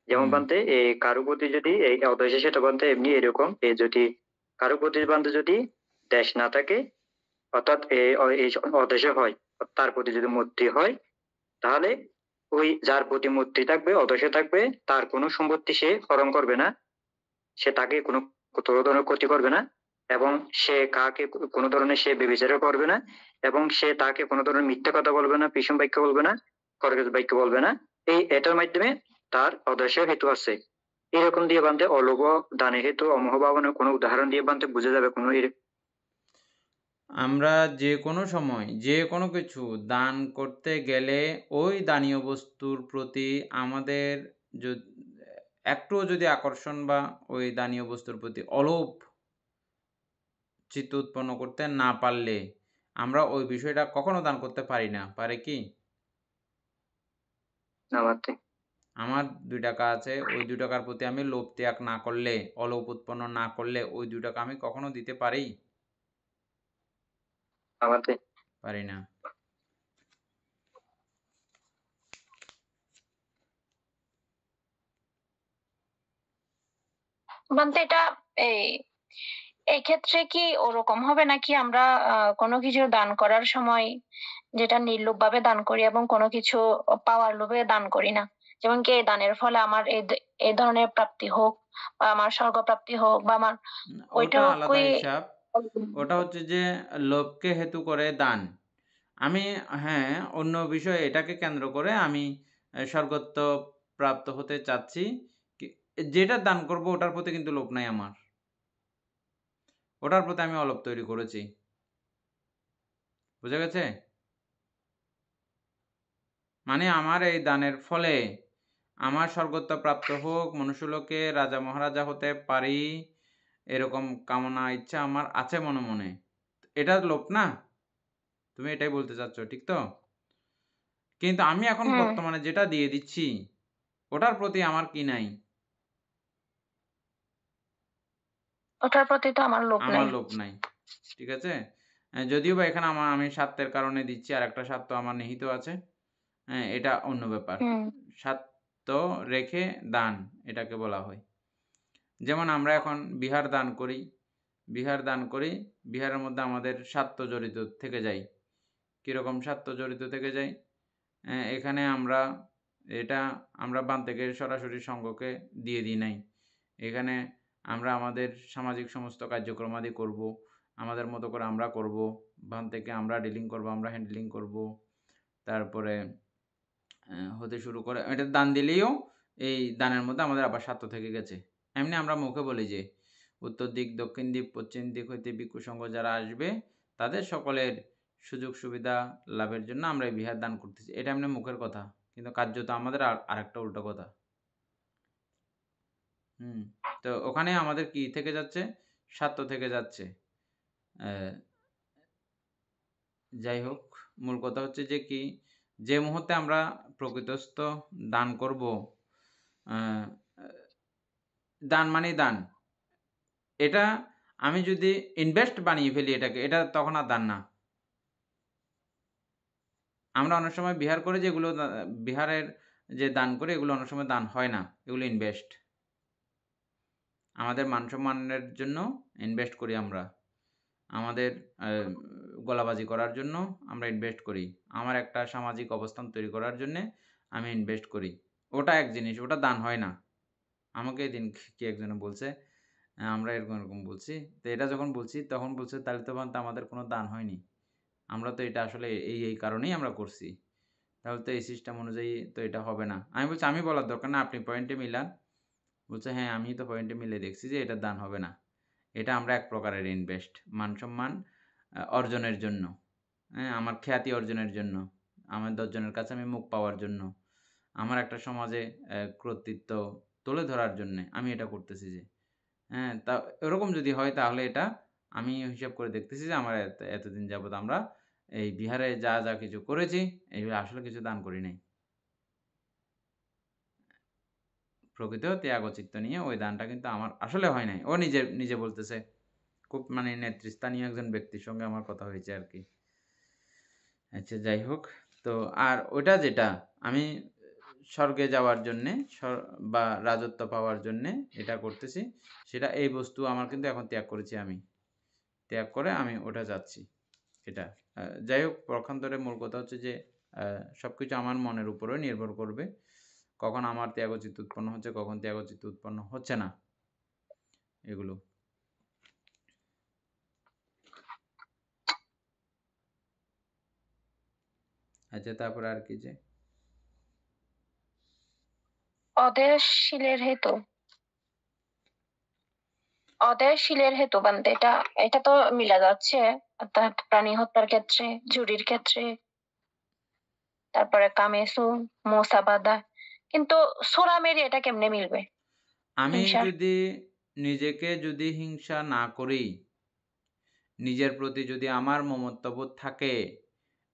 [SPEAKER 2] যেমন বান্তে এই কারো প্রতি যদি এই অদেশে সেটা বান্তে এমনি এরকম, যদি কারো প্রতি বান্তে যদি দেশ না থাকে, অর্থাৎ এই অদেশে হয়, তার প্রতি যদি মূর্তি হয়, তাহলে ওই যার প্রতি মূর্তি থাকবে, অদেশে থাকবে, তার কোনো সম্পত্তি সে হরণ করবে না, সে তাকে কোনো ধরনের ক্ষতি করবে না, এবং সে কাকে কোনো ধরনের সে ব্যভিচারও করবে না, এবং সে তাকে কোনো ধরনের মিথ্যা কথা বলবে না, বিষম বাক্য বলবে না, করগত বাক্য বলবে না। এটার মাধ্যমে তার অদর্শের হেতু আছে। এরকম দিয়ে বানতে অলোভ দানের হেতু, অমোহ ভাবনের কোনো উদাহরণ দিয়ে বানতে বোঝা যাবে কোনো
[SPEAKER 1] আমরা যে কোনো সময় যে কোনো কিছু দান করতে গেলে ওই দানীয় বস্তুর প্রতি আমাদের একটুও যদি আকর্ষণ বা ওই দানীয় বস্তুর প্রতি অলোভ চিত্ত উৎপন্ন করতে না পারলে আমরা ওই বিষয়টা কখনো দান করতে পারি না। পারে কি? আমার 2 টাকা আছে, ওই 2 টাকার প্রতি আমি লোভ ত্যাগ না করলে, অলোভ উৎপন্ন না করলে ওই 2 টাকা আমি কখনো দিতে পারি? পারি না।
[SPEAKER 6] বান্তে এটা এই ক্ষেত্রে কি ওরকম হবে নাকি আমরা কোনো কিছু দান করার সময় যেটা নির্লোভ ভাবে দান করি এবং কোনো কিছু পাওয়ার লোভে দান করি না, যেমন কি এই দানের ফলে আমার এই ধরনের প্রাপ্তি হোক, বা আমার স্বর্গ প্রাপ্তি হোক, বা আমার
[SPEAKER 1] ওটা
[SPEAKER 6] ওইটাও
[SPEAKER 1] আলাদা হিসাব। ওটা হচ্ছে যে লোভকে হেতু করে দান। আমি হ্যাঁ, অন্য বিষয় এটাকে কেন্দ্র করে আমি স্বর্গত্ব প্রাপ্ত হতে চাচ্ছি, যেটা দান করব ওটার প্রতি কিন্তু লোভ নাই আমার, ওটার প্রতি আমি অলোভ তৈরি করেছি। বুঝা গেছে? মানে আমার এই দানের ফলে আমার স্বর্গত্ব প্রাপ্ত হোক, মনুষ্যলোকে রাজা মহারাজা হতে পারি, এরকম কামনা ইচ্ছা আমার আছে মনে মনে। এটা লোভ না? তুমি এটাই বলতে চাচ্ছ, ঠিক তো? কিন্তু আমি এখন বর্তমানে যেটা দিয়ে দিচ্ছি ওটার প্রতি আমার কি নাই?
[SPEAKER 6] ওটার প্রতি তো আমার লোভ
[SPEAKER 1] আমার
[SPEAKER 6] নাই।
[SPEAKER 1] লোভ নাই, ঠিক আছে। যদিও বা এখানে আমি স্বার্থের কারণে দিচ্ছি, আর একটা স্বার্থ আমার নিহিত আছে, এটা অন্য ব্যাপার।
[SPEAKER 6] হুম
[SPEAKER 1] স্বার্থ রেখে দান এটাকে বলা হয়। যেমন আমরা এখন বিহার দান করি, বিহারের মধ্যে আমাদের স্বার্থ জড়িত থেকে যায়। কীরকম স্বার্থ জড়িত থেকে যায়? এখানে আমরা বান থেকে সরাসরি সংঘকে দিয়ে দিই নাই। এখানে আমরা আমাদের সামাজিক সমস্ত কার্যক্রমাদি করব, আমাদের মতো করে আমরা করব, বান থেকে আমরা ডিলিং করব, আমরা হ্যান্ডলিং করব। তারপরে হতে শুরু করে এটা দান দিলেও এই দানের মধ্যে আমাদের আবার স্বার্থ থেকে গেছে। এমনি আমরা মুখে বলি যে উত্তর দিক, দক্ষিণ দিক, পশ্চিম দিক হইতে ভিক্ষু সংঘ যারা আসবে তাদের সকলের সুযোগ সুবিধা লাভের জন্য আমরা এই বিহার দান করতেছি। এটা এমনি মুখের কথা, কিন্তু কার্যত আমাদের আরেকটা উল্টো কথা। তো ওখানে আমাদের কি থেকে যাচ্ছে? স্বার্থ থেকে যাচ্ছে। যাই হোক, মূল কথা হচ্ছে যে কি, যে মুহূর্তে আমরা প্রকৃতস্থ দান করব, দান মানে দান, এটা আমি যদি ইনভেস্ট বানিয়ে ফেলি এটাকে, এটা তখন আর দান না। আমরা অনেক সময় বিহার করে যেগুলো বিহারের যে দান করে এগুলো অনেক সময় দান হয় না, এগুলো ইনভেস্ট। আমাদের মান সম্মানের জন্য ইনভেস্ট করি আমরা, আমাদের গলাবাজি করার জন্য আমরা ইনভেস্ট করি, আমার একটা সামাজিক অবস্থান তৈরি করার জন্যে আমি ইনভেস্ট করি। ওটা এক জিনিস, ওটা দান হয় না। আমাকে এদিন কি একজনে বলছে আমরা এরকম বলছি, তো এটা যখন বলছি তখন বলছে তাহলে তো আমাদের কোনো দান হয়নি, আমরা তো এটা আসলে এই কারণেই আমরা করছি, তাহলে তো এই সিস্টেম অনুযায়ী তো এটা হবে না। আমি বলছি আমি বলার দরকার না, আপনি পয়েন্টে মিলান। বলছে হ্যাঁ আমি তো পয়েন্টে মিলে দেখছি যে এটা দান হবে না, এটা আমরা এক প্রকারের ইনভেস্ট, মান সম্মান অর্জনের জন্য, আমার খ্যাতি অর্জনের জন্য, আমার 10 জনের কাছে আমি মুখ পাওয়ার জন্য, আমার একটা সমাজে কর্তৃত্ব তুলে ধরার জন্যে আমি এটা করতেছি যে, তা এরকম যদি হয় তাহলে এটা আমি হিসাব করে দেখতেছি যে আমার এতদিন যাবৎ আমরা এই বিহারে যা কিছু করেছি এইগুলো আসলে কিছু দান করি নাই। প্রকৃত ত্যাগচিত্ত নিয়ে ওই দানটা কিন্তু আমার আসলে হয় নাই। ও নিজে বলতেছে, খুব মানে নেতৃস্থানীয় একজন ব্যক্তির সঙ্গে আমার কথা হয়েছে আর কি। আচ্ছা যাই হোক, তো আর ওটা যেটা আমি স্বর্গে যাওয়ার জন্যে বা রাজত্ব পাওয়ার জন্যে এটা করতেছি, সেটা এই বস্তু আমার কিন্তু এখন ত্যাগ করেছি, আমি ত্যাগ করে আমি ওটা যাচ্ছি এটা। যাই হোক, পক্ষান্তরে মূল কথা হচ্ছে যে সব কিছু আমার মনের উপরেও নির্ভর করবে, কখন আমার ত্যাগচিত উৎপন্ন হচ্ছে, কখন ত্যাগচিত উৎপন্ন হচ্ছে না, এগুলো। আচ্ছা তারপরে আর কি যে
[SPEAKER 6] অদেশশীলের হেতু বানতে এটা তো মিলা যাচ্ছে, অর্থাৎ প্রাণী হত্যার ক্ষেত্রে, চুরির ক্ষেত্রে, তারপরে কামেসু, মোসাবাদা, কিন্তু সোরা মেরে এটা কেমনে মিলবে?
[SPEAKER 1] আমি
[SPEAKER 6] হিংসা।
[SPEAKER 1] নিজেকে যদি হিংসা না করি, নিজের প্রতি যদি আমার মমত্ববোধ থাকে,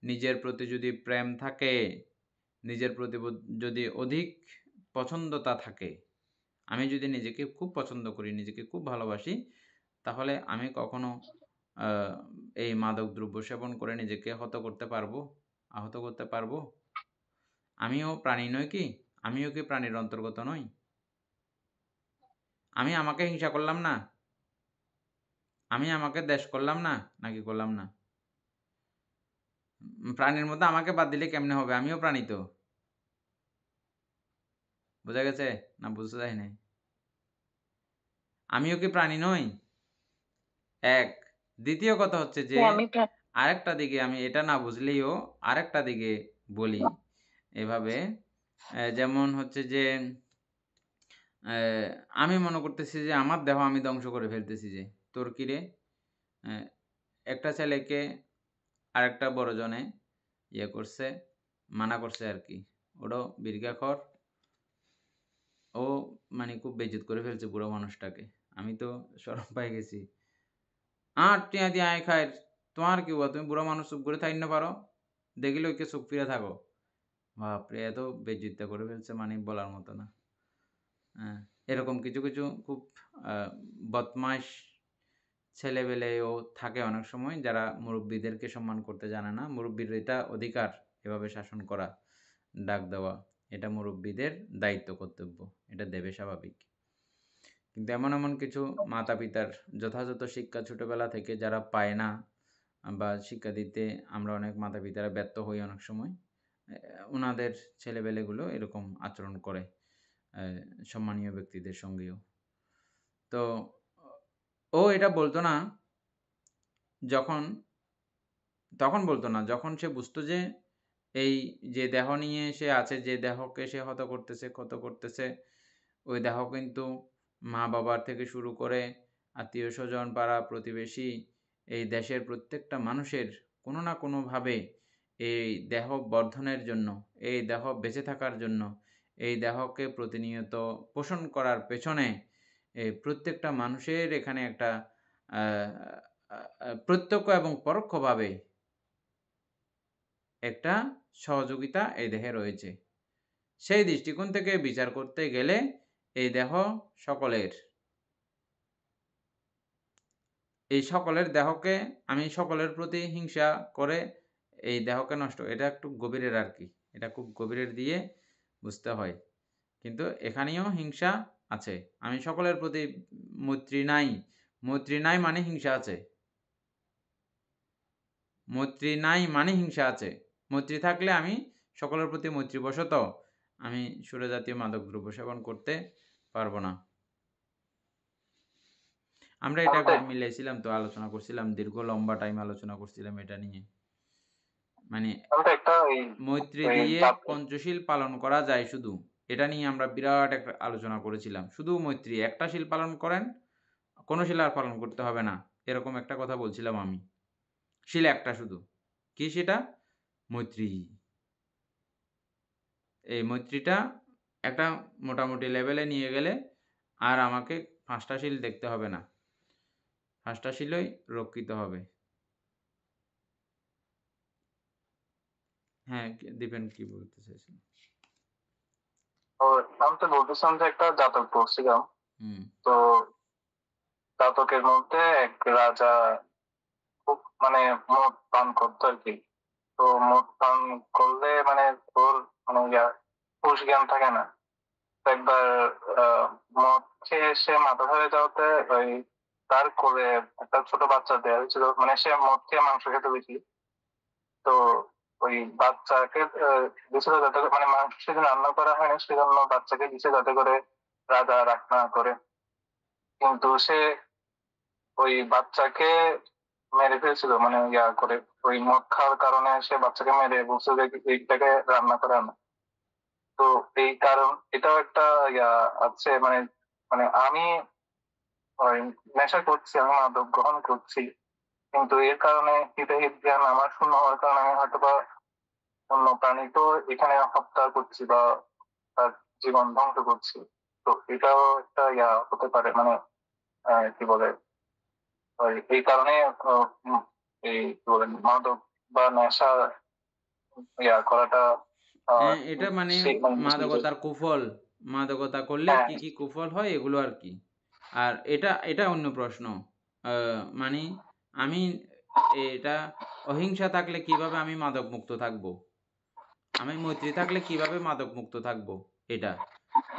[SPEAKER 1] নিজের প্রতি যদি প্রেম থাকে, নিজের প্রতি যদি অধিক পছন্দতা থাকে, আমি যদি নিজেকে খুব পছন্দ করি, নিজেকে খুব ভালোবাসি, তাহলে আমি কখনো এই মাদক দ্রব্য সেবন করে নিজেকে আহত করতে পারবো? আমিও প্রাণী নই কি? আমিও কি প্রাণীর অন্তর্গত নই? আমি আমাকে হিংসা করলাম না? আমি আমাকে দ্বেষ করলাম না? নাকি করলাম না? প্রাণীর মধ্যে আমাকে বাদ দিলে কেমনে হবে? আমিও প্রাণী তো। বোঝা গেছে? না বুঝতে যায় নাই? আমিও কি প্রাণী নই? এক। দ্বিতীয় কথা হচ্ছে যে
[SPEAKER 6] আমি
[SPEAKER 1] আরেকটা দিকে আমি এটা না বুঝলেও আরেকটা দিকে বলি এভাবে, যেমন হচ্ছে যে আমি মনে করতেছি যে আমার দেহ আমি ধ্বংস করে ফেলতেছি, যে তোর কি রে? একটা ছেলেকে আরেকটা বড় জনে ইয়ে করছে, মানা করছে আর কি, ওটাও বিড়গাখর, ও মানে খুব বেইজ্জত করে ফেলছে বুড়ো মানুষটাকে। আমি তো শরম পাই গেছি। টিয়া দিয়ে আয় খায়, তোমার কি হওয়া? তুমি বুড়ো মানুষ চুপ করে থাকি না পারো, দেখিলে ওকে চুপ ফিরে থাকো। বাপরে, এত বেইজ্জত করে ফেলছে মানে বলার মতো না। এরকম কিছু খুব বদমাইশ ছেলেবেলেও থাকে অনেক সময় যারা মুরব্বীদেরকে সম্মান করতে জানে না। মুরব্বীর এটা অধিকার এভাবে শাসন করা, ডাক দেওয়া। এটা মুরব্বীদের দায়িত্ব, কর্তব্য। এটা দেবে স্বাভাবিক। কিন্তু এমন কিছু মাতা-পিতার যথাযথ শিক্ষা ছোটবেলা থেকে যারা পায় না বা শিক্ষা দিতে আমরা অনেক মাতা-পিতারা ব্যর্থ হই অনেক সময়। উনাদের ছেলেবেলেগুলো এরকম আচরণ করে সম্মানীয় ব্যক্তিদের সঙ্গেও। তো ও এটা বলতো না তখন বলতো না যখন সে বুঝতো যে এই যে দেহ নিয়ে সে আছে, যে দেহকে সে ক্ষত করতেছে, ওই দেহ কিন্তু মা-বাবার থেকে শুরু করে আত্মীয়স্বজন, পাড়া প্রতিবেশী, এই দেশের প্রত্যেকটা মানুষের কোনো না কোনোভাবে এই দেহ বর্ধনের জন্য, এই দেহ বেঁচে থাকার জন্য, এই দেহকে প্রতিনিয়ত পোষণ করার পেছনে প্রত্যেকটা মানুষের এখানে একটা প্রত্যক্ষ এবং পরোক্ষভাবে একটা সহযোগিতা এই দেহে রয়েছে। সেই দৃষ্টিকোণ থেকে বিচার করতে গেলে এই দেহ সকলের। এই সকলের দেহকে আমি সকলের প্রতি হিংসা করে এই দেহকে নষ্ট, এটা একটু গভীরের আর কি। এটা খুব গভীরের দিয়ে বুঝতে হয়। কিন্তু এখানেও হিংসা আছে। আমি সকলের প্রতি মৈত্রী নাই মানে হিংসা আছে। মৈত্রী নাই মানে হিংসা আছে। মৈত্রী থাকলে আমি সকলের প্রতি মৈত্রীবশত আমি সুরাজাতীয় মাদক দ্রব্য সেবন করতে পারবো না। আমরা এটা একবার মিলাইছিলাম তো, আলোচনা করছিলাম, দীর্ঘ লম্বা টাইম আলোচনা করছিলাম এটা নিয়ে। মানে মৈত্রী দিয়ে পঞ্চশীল পালন করা যায় শুধু, এটা নিয়ে আমরা বিরাট একটা আলোচনা করেছিলাম। শুধু মৈত্রী একটা শীল পালন করেন, কোনো শীল আর পালন করতে হবে না, এরকম একটা কথা বলছিলাম আমি। শীল একটা শুধু, কি সেটা? মৈত্রী। এই মৈত্রীটা একটা মোটামুটি লেভেলে নিয়ে গেলে আর আমাকে 5টা শীল দেখতে হবে না, 5টা শীলই রক্ষিত হবে। হ্যাঁ, দীপেন কি বলতে চাইছেন?
[SPEAKER 4] আমি তো বলতেছিলাম যে একটা জাতক পড়ছিলাম, তো জাতকের মধ্যে এক রাজা খুব মানে মদ পান করতো আর কি। তো মদ পান করলে মানে ওর মানে হুঁশ জ্ঞান থাকে না। একবার মদ খেয়ে সে মাথা ধরে যাওয়াতে ওই তার কোলে একটা ছোট বাচ্চা দেওয়া হয়েছিল। মানে সে মদ খেয়ে মাংস খেতে বেশি, তো ওই বাচ্চাকে দিছিল যাতে মানে মাংস সেদিন রান্না করা হয়নি, সেজন্য বাচ্চাকে দিছে যাতে করে রাজা রাগ না করে। কিন্তু সে ওই বাচ্চাকে মেরে ফেলছিল, মানে করে ওই মদ খাওয়ার কারণে সে বাচ্চাকে মেরে বলছে যে এইটাকে রান্না করা না। তো এই কারণ এটাও একটা আছে, মানে মানে আমি ওই নেশা করছি, আমি মাদক গ্রহণ করছি, কিন্তু এর কারণে হিতাহিত জ্ঞান আমার শূন্য হওয়ার কারণে আমি হয়তো বা অন্য প্রাণী তো এখানে হত্যা করছি বা তার জীবন ধ্বংস করছি। তো এটাও একটা হতে পারে, মানে কি বলে এই কারণে এই কি বলে মাদক বা নেশা করাটা
[SPEAKER 1] এটা মানে মাদকতার কুফল, মাদকতা করলে কি কি কুফল হয় এগুলো আর কি। আর এটা অন্য প্রশ্ন। মানে আমি এটা অহিংসা থাকলে কিভাবে আমি মাদক মুক্ত থাকবো, আমি মৈত্রী থাকলে কিভাবে মাদক মুক্ত থাকবো, এটা।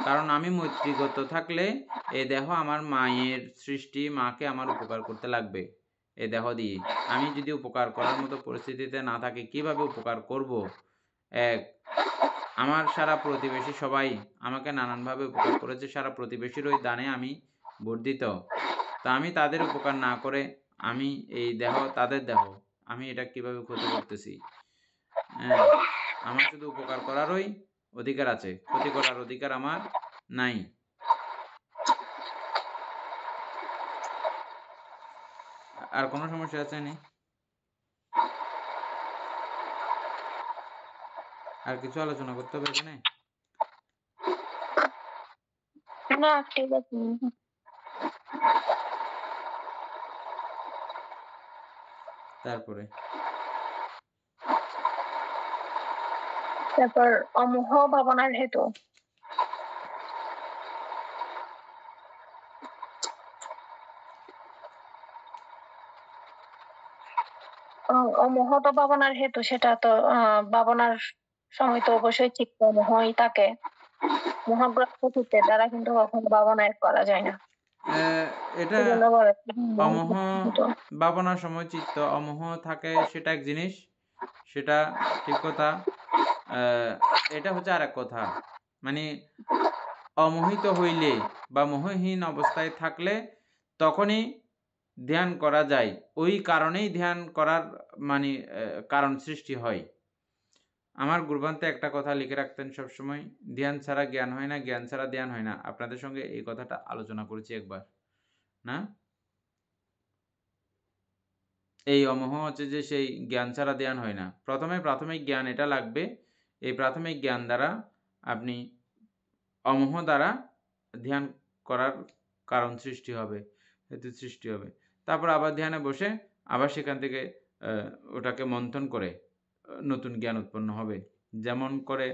[SPEAKER 1] কারণ আমি মৈত্রীগত থাকলে এই দেহ আমার মায়ের সৃষ্টি, মাকে আমার উপকার করতে লাগবে এই দেহ দিয়ে। আমি যদি উপকার করার মতো পরিস্থিতিতে না থাকি কিভাবে উপকার করব? এক, আমার সারা প্রতিবেশী সবাই আমাকে নানানভাবে উপকার করেছে, সারা প্রতিবেশীর ওই দানে আমি বর্ধিত। তা আমি তাদের উপকার না করে আমি এই দেহ তাদের দেহ, আমি এটা কিভাবে ক্ষতি করতেছি? হ্যাঁ, আমার শুধু উপকার করারই অধিকার আছে, ক্ষতি করার অধিকার আমার নাই। আর কোনো সমস্যা আছে নি? আর কিছু আলোচনা করতে হবে এখানে?
[SPEAKER 6] না, ঠিক আছে। তারপর অমোহ ভাবনার হেতু। অমোহ তো ভাবনার হেতু, সেটা তো ভাবনার সময় তো অবশ্যই চিত্ত মোহই থাকে। মোহগ্রস্ত চিত্তের দ্বারা কিন্তু কখনো ভাবনা এক করা যায় না।
[SPEAKER 1] এটা
[SPEAKER 6] সেজন্য বলে
[SPEAKER 1] অমোহ ভাবনার সময় চিত্ত অমোহ থাকে, সেটা এক জিনিস, সেটা ঠিক কথা। এটা হচ্ছে আরেক কথা, মানে অমোহিত হইলে বা মোহহীন অবস্থায় থাকলে তখনই ধ্যান করা যায়। ওই কারণেই ধ্যান করার মানে কারণ সৃষ্টি হয়। আমার গুরুবান্তে একটা কথা লিখে রাখতেন সবসময়, ধ্যান ছাড়া জ্ঞান হয় না, জ্ঞান ছাড়া ধ্যান হয় না। আপনাদের সঙ্গে এই কথাটা আলোচনা করেছি একবার, না? এই অমোহ হচ্ছে যে সেই জ্ঞান ছাড়া ধ্যান হয় না। প্রথমে প্রাথমিক জ্ঞান এটা লাগবে। এই প্রাথমিক জ্ঞান দ্বারা আপনি অমোহ দ্বারা ধ্যান করার কারণ সৃষ্টি হবে, হেতু সৃষ্টি হবে। তারপর আবার ধ্যানে বসে আবার সেখান থেকে ওটাকে মন্থন করে নতুন জ্ঞান উৎপন্ন হবে। যেমন করে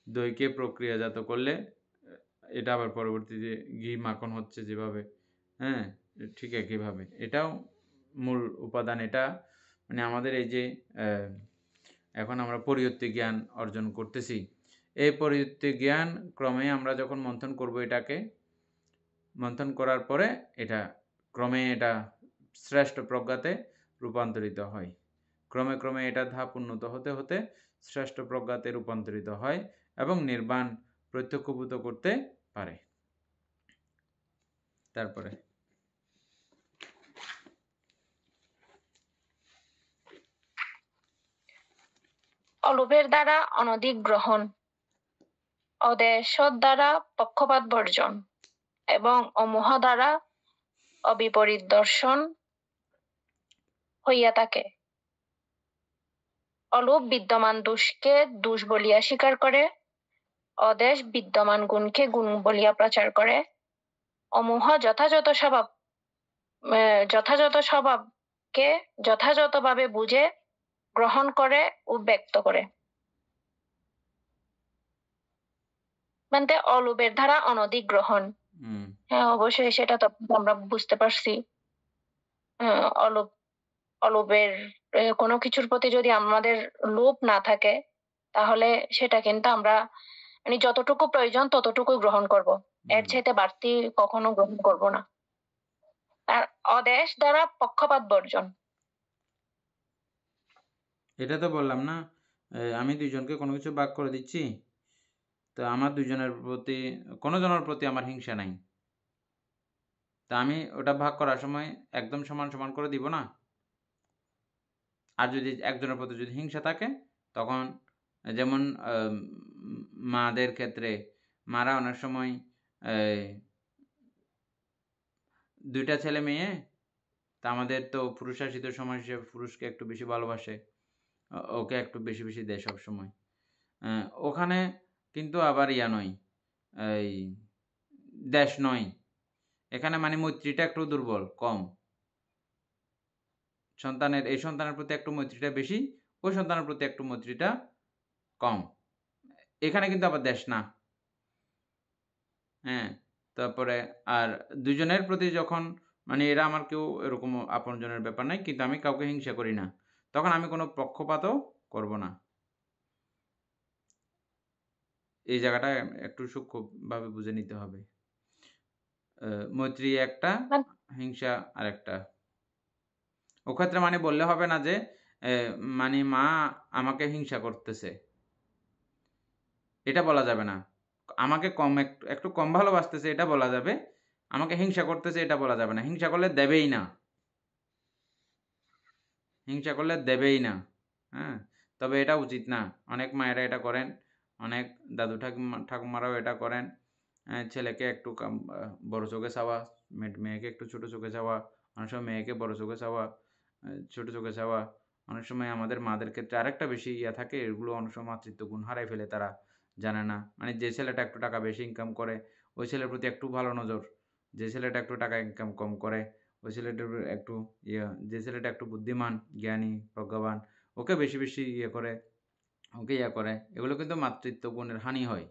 [SPEAKER 1] দইকে প্রক্রিয়াজাত করলে এটা আবার পরবর্তীতে ঘি মাখন হচ্ছে যেভাবে, হ্যাঁ, ঠিক একইভাবে এটাও মূল উপাদান। এটা মানে আমাদের এই যে এখন আমরা পরিয়ত্তি জ্ঞান অর্জন করতেছি, এই পরিয়ত্তি জ্ঞান ক্রমে আমরা যখন মন্থন করব, এটাকে মন্থন করার পরে এটা ক্রমে এটা শ্রেষ্ঠ প্রজ্ঞাতে রূপান্তরিত হয়। ক্রমে ক্রমে এটা ধাপ উন্নত হতে হতে শ্রেষ্ঠ প্রজ্ঞাতে রূপান্তরিত হয় এবং নির্বাণ প্রত্যক্ষভূত করতে পারে। তারপরে
[SPEAKER 6] অলোভের দ্বারা অনধিক গ্রহণ, অদেশত দ্বারা পক্ষপাত বর্জন এবং অমোহ দ্বারা অবিপরীত দর্শন হইয়া থাকে। অলোভ বিদ্যমান দোষকে দোষ বলিয়া স্বীকার করে, অদেশ বিদ্যমান গুণকে গুণ বলিয়া প্রচার করে, অমোহ যথাযথ স্বভাবকে যথাযথভাবে বুঝে গ্রহণ করে ও ব্যক্ত করে। মানে অলোভের দ্বারা অনধিক গ্রহণ, হ্যাঁ অবশ্যই সেটা তো আমরা বুঝতে পারছি। অলোভের কোনো কিছুর প্রতি যদি আমাদের লোভ না থাকে, তাহলে সেটা কিন্তু আমরা মানে যতটুকু প্রয়োজন ততটুকু গ্রহণ করব, এর চাইতে বাড়তি কখনো গ্রহণ করব না। আর অদেশ দ্বারা পক্ষপাত বর্জন,
[SPEAKER 1] এটা তো বললাম না, আমি দুইজনকে কোনো কিছু ভাগ করে দিচ্ছি, তো আমার দুইজনের প্রতি কোনো জনের প্রতি আমার হিংসা নাই, তা আমি ওটা ভাগ করার সময় একদম সমান সমান করে দিব না। আর যদি একজনের প্রতি যদি হিংসা থাকে, তখন যেমন মাদের ক্ষেত্রে মারা অনেক সময় দুইটা ছেলে মেয়ে, তা আমাদের তো পুরুষাসিত সমাজ হিসেবে পুরুষকে একটু বেশি ভালোবাসে, ওকে একটু বেশি বেশি দেয় সবসময়। ওখানে কিন্তু আবার ইয়া নয়, এই দেশ নয়, এখানে মানে মৈত্রীটা একটু দুর্বল, কম। এই সন্তানের প্রতি একটু মৈত্রীটা বেশি, ওই সন্তানের প্রতি একটু মৈত্রীটা কম। এখানে কিন্তু আবার দেশ না, হ্যাঁ। তারপরে আর দুজনের প্রতি যখন মানে এরা আমার কেউ এরকম আপনজনের ব্যাপার নাই, কিন্তু আমি কাউকে হিংসা করি না, তখন আমি কোনো পক্ষপাতও করব না। এই জায়গাটা একটু সূক্ষ্মভাবে বুঝে নিতে হবে। মৈত্রী একটা, হিংসা আরেকটা। ওক্ষেত্রে মানে বললে হবে না যে মানে মা আমাকে হিংসা করতেছে, এটা বলা যাবে না। আমাকে একটু কম ভালোবাসতেছে এটা বলা যাবে, আমাকে হিংসা করতেছে এটা বলা যাবে না। হিংসা করলে দেবেই না, হিংসা করলে দেবেই না, হ্যাঁ। তবে এটা উচিত না। অনেক মায়েরা এটা করেন, অনেক দাদু ঠাকুমারাও এটা করেন। ছেলেকে একটু বড় চোখে চাওয়া, মেয়েকে একটু ছোট চোখে চাওয়া, অনেক সময় মেয়েকে বড় চোখে চাওয়া, ছোট চোখে চাওয়া। অনেক সময় আমাদের মাদের ক্ষেত্রে আরেকটা বেশি ইয়া থাকে, এগুলো অনেক সময় মাতৃত্ব গুণ হারাই ফেলে, তারা জানে না। মানে যে ছেলেটা একটু টাকা বেশি ইনকাম করে ওই ছেলের প্রতি একটু ভালো নজর, যে ছেলেটা একটু টাকা ইনকাম কম করে ওই ছেলেটার একটু যে ছেলেটা একটু বুদ্ধিমান, জ্ঞানী, প্রজ্ঞাবান, ওকে বেশি বেশি করে, ওকে করে। এগুলো কিন্তু মাতৃত্ব গুণের হানি হয়।